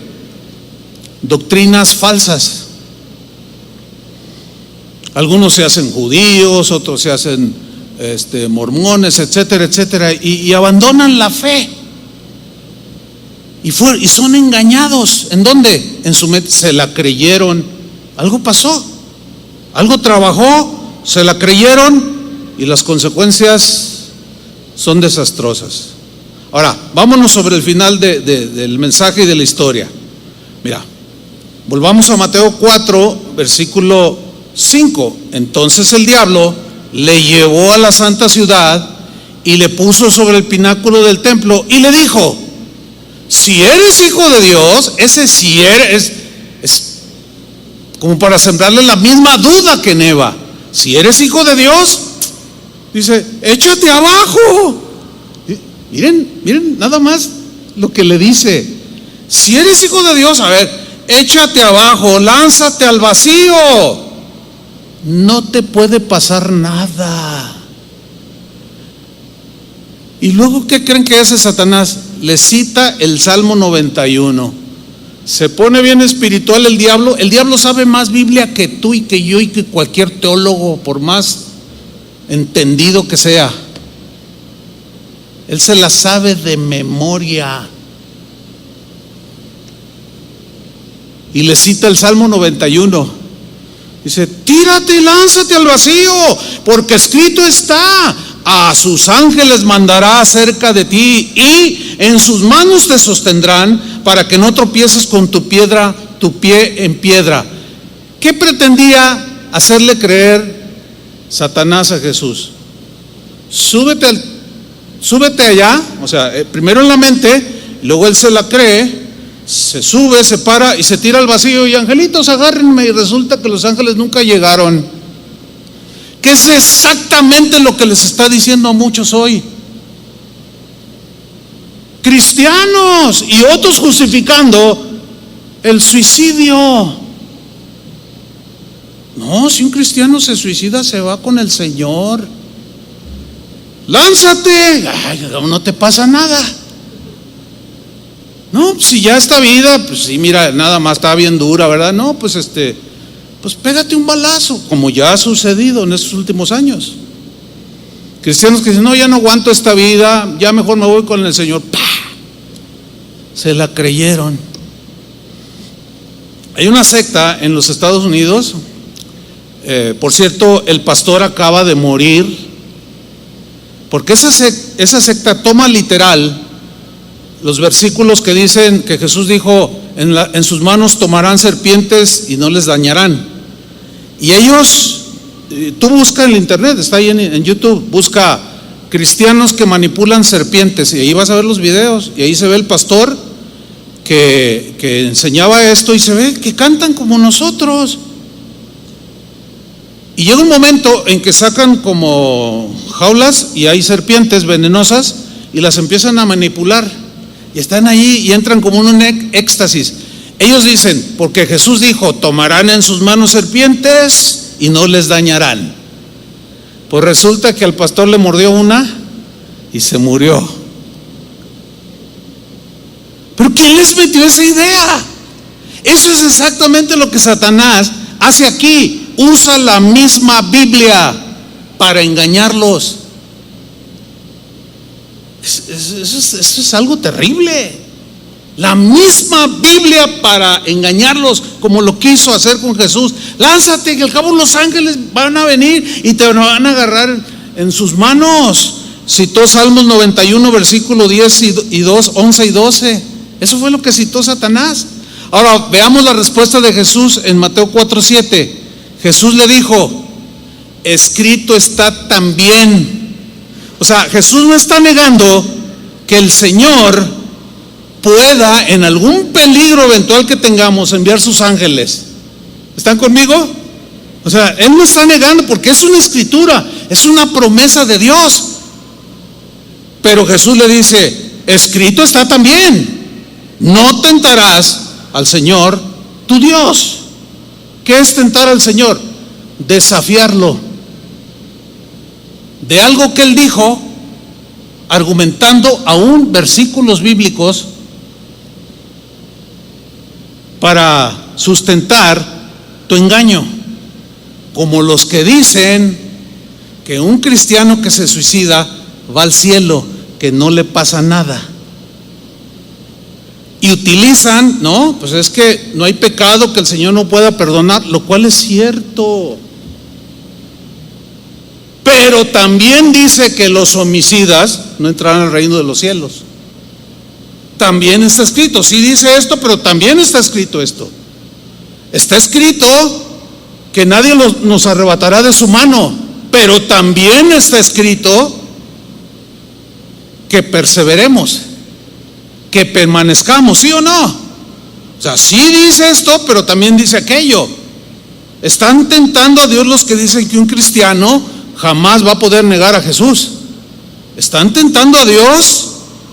doctrinas falsas. Algunos se hacen judíos, otros se hacen mormones, etcétera, y abandonan la fe. Y son engañados. ¿En dónde? En su mente. Se la creyeron. Algo pasó, algo trabajó, se la creyeron y las consecuencias son desastrosas. Ahora, vámonos sobre el final del mensaje y de la historia. Mira, volvamos a Mateo 4, versículo 5. Entonces el diablo le llevó a la santa ciudad y le puso sobre el pináculo del templo y le dijo: si eres hijo de Dios, ese si eres, es como para sembrarle la misma duda que en Eva. Si eres hijo de Dios, dice, échate abajo. Miren nada más lo que le dice. Si eres hijo de Dios, a ver, échate abajo, lánzate al vacío. No te puede pasar nada. Y luego, ¿qué creen que hace Satanás? Le cita el Salmo 91. Se pone bien espiritual el diablo. El diablo sabe más Biblia que tú y que yo y que cualquier teólogo, por más entendido que sea. Él se la sabe de memoria. Y le cita el Salmo 91. Dice, tírate y lánzate al vacío, porque escrito está: a sus ángeles mandará acerca de ti, y en sus manos te sostendrán, para que no tropieces con tu pie en piedra. ¿Qué pretendía hacerle creer Satanás a Jesús? Súbete allá, o sea, primero en la mente, luego él se la cree, se sube, se para y se tira al vacío, y angelitos, agárrenme, y resulta que los ángeles nunca llegaron. Que es exactamente lo que les está diciendo a muchos hoy, cristianos, y otros justificando El suicidio. No, si un cristiano se suicida, se va con el Señor. Lánzate. Ay, no te pasa nada. No, si ya esta vida, pues sí, mira, nada más está bien dura, ¿verdad? No, pues pues pégate un balazo, como ya ha sucedido en estos últimos años. Cristianos que dicen, no, ya no aguanto esta vida, ya mejor me voy con el Señor. ¡Pah! Se la creyeron. Hay una secta en los Estados Unidos, por cierto, el pastor acaba de morir, porque esa secta toma literal los versículos que dicen que Jesús dijo, en sus manos tomarán serpientes y no les dañarán. Y ellos, tú busca en el internet, está ahí en YouTube, busca cristianos que manipulan serpientes y ahí vas a ver los videos y ahí se ve el pastor que enseñaba esto y se ve que cantan como nosotros. Y llega un momento en que sacan como jaulas y hay serpientes venenosas y las empiezan a manipular. Y están ahí y entran como en un éxtasis. Ellos dicen, porque Jesús dijo, tomarán en sus manos serpientes y no les dañarán. Pues resulta que al pastor le mordió una y se murió. ¿Pero quién les metió esa idea? Eso es exactamente lo que Satanás hace aquí. Usa la misma Biblia para engañarlos. Eso es algo terrible. La misma Biblia para engañarlos, como lo quiso hacer con Jesús. Lánzate, que al cabo los ángeles van a venir y te van a agarrar en sus manos. Citó Salmos 91, versículo 10 y 11 y 12. Eso fue lo que citó Satanás. Ahora veamos la respuesta de Jesús en Mateo 4:7. Jesús le dijo, escrito está también. O sea, Jesús no está negando que el Señor pueda, en algún peligro eventual que tengamos, enviar sus ángeles. ¿Están conmigo? O sea, Él no está negando porque es una escritura, es una promesa de Dios. Pero Jesús le dice, escrito está también, no tentarás al Señor tu Dios. ¿Qué es tentar al Señor? Desafiarlo de algo que Él dijo, argumentando aún versículos bíblicos para sustentar tu engaño, como los que dicen que un cristiano que se suicida va al cielo, que no le pasa nada. Y utilizan, no, pues es que no hay pecado que el Señor no pueda perdonar, lo cual es cierto. Pero también dice que los homicidas no entrarán al reino de los cielos. También está escrito, sí dice esto, pero también está escrito esto. Está escrito que nadie nos arrebatará de su mano, pero también está escrito que perseveremos, que permanezcamos, ¿sí o no? O sea, sí dice esto, pero también dice aquello. Están tentando a Dios los que dicen que un cristiano jamás va a poder negar a Jesús. ¿Están tentando a Dios?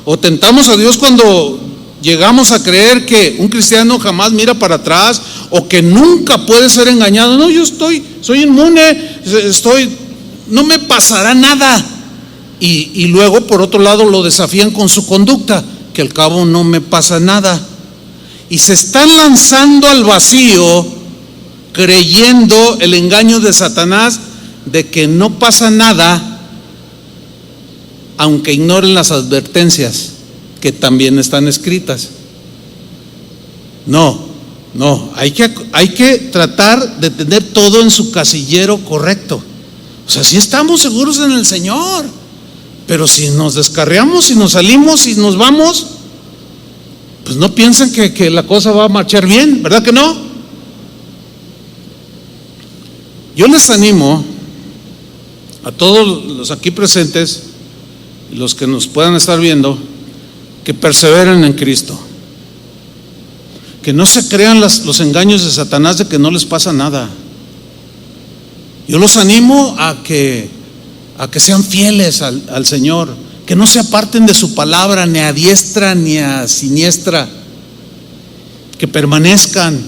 ¿O tentamos a Dios cuando llegamos a creer que un cristiano jamás mira para atrás o que nunca puede ser engañado? No, soy inmune, no me pasará nada. Y luego por otro lado lo desafían con su conducta, que al cabo no me pasa nada. Y se están lanzando al vacío creyendo el engaño de Satanás de que no pasa nada, aunque ignoren las advertencias que también están escritas. No, hay que tratar de tener todo en su casillero correcto. O sea, sí estamos seguros en el Señor, pero si nos descarriamos, si nos salimos y nos vamos, pues no piensen que la cosa va a marchar bien, ¿verdad que no? Yo les animo a todos los aquí presentes, los que nos puedan estar viendo, que perseveren en Cristo, que no se crean los engaños de Satanás de que no les pasa nada. Yo los animo a que sean fieles al Señor, que no se aparten de su palabra ni a diestra ni a siniestra, que permanezcan,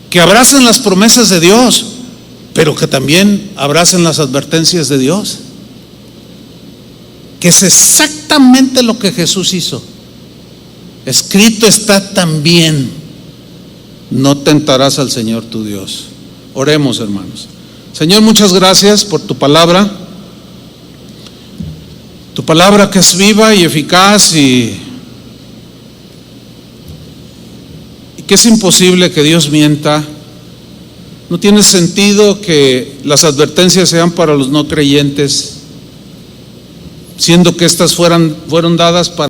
que abracen las promesas de Dios, pero que también abracen las advertencias de Dios, que es exactamente lo que Jesús hizo. Escrito está también: no tentarás al Señor tu Dios. Oremos, hermanos. Señor, muchas gracias por tu palabra que es viva y eficaz y que es imposible que Dios mienta. No tiene sentido que las advertencias sean para los no creyentes, siendo que estas fueron dadas para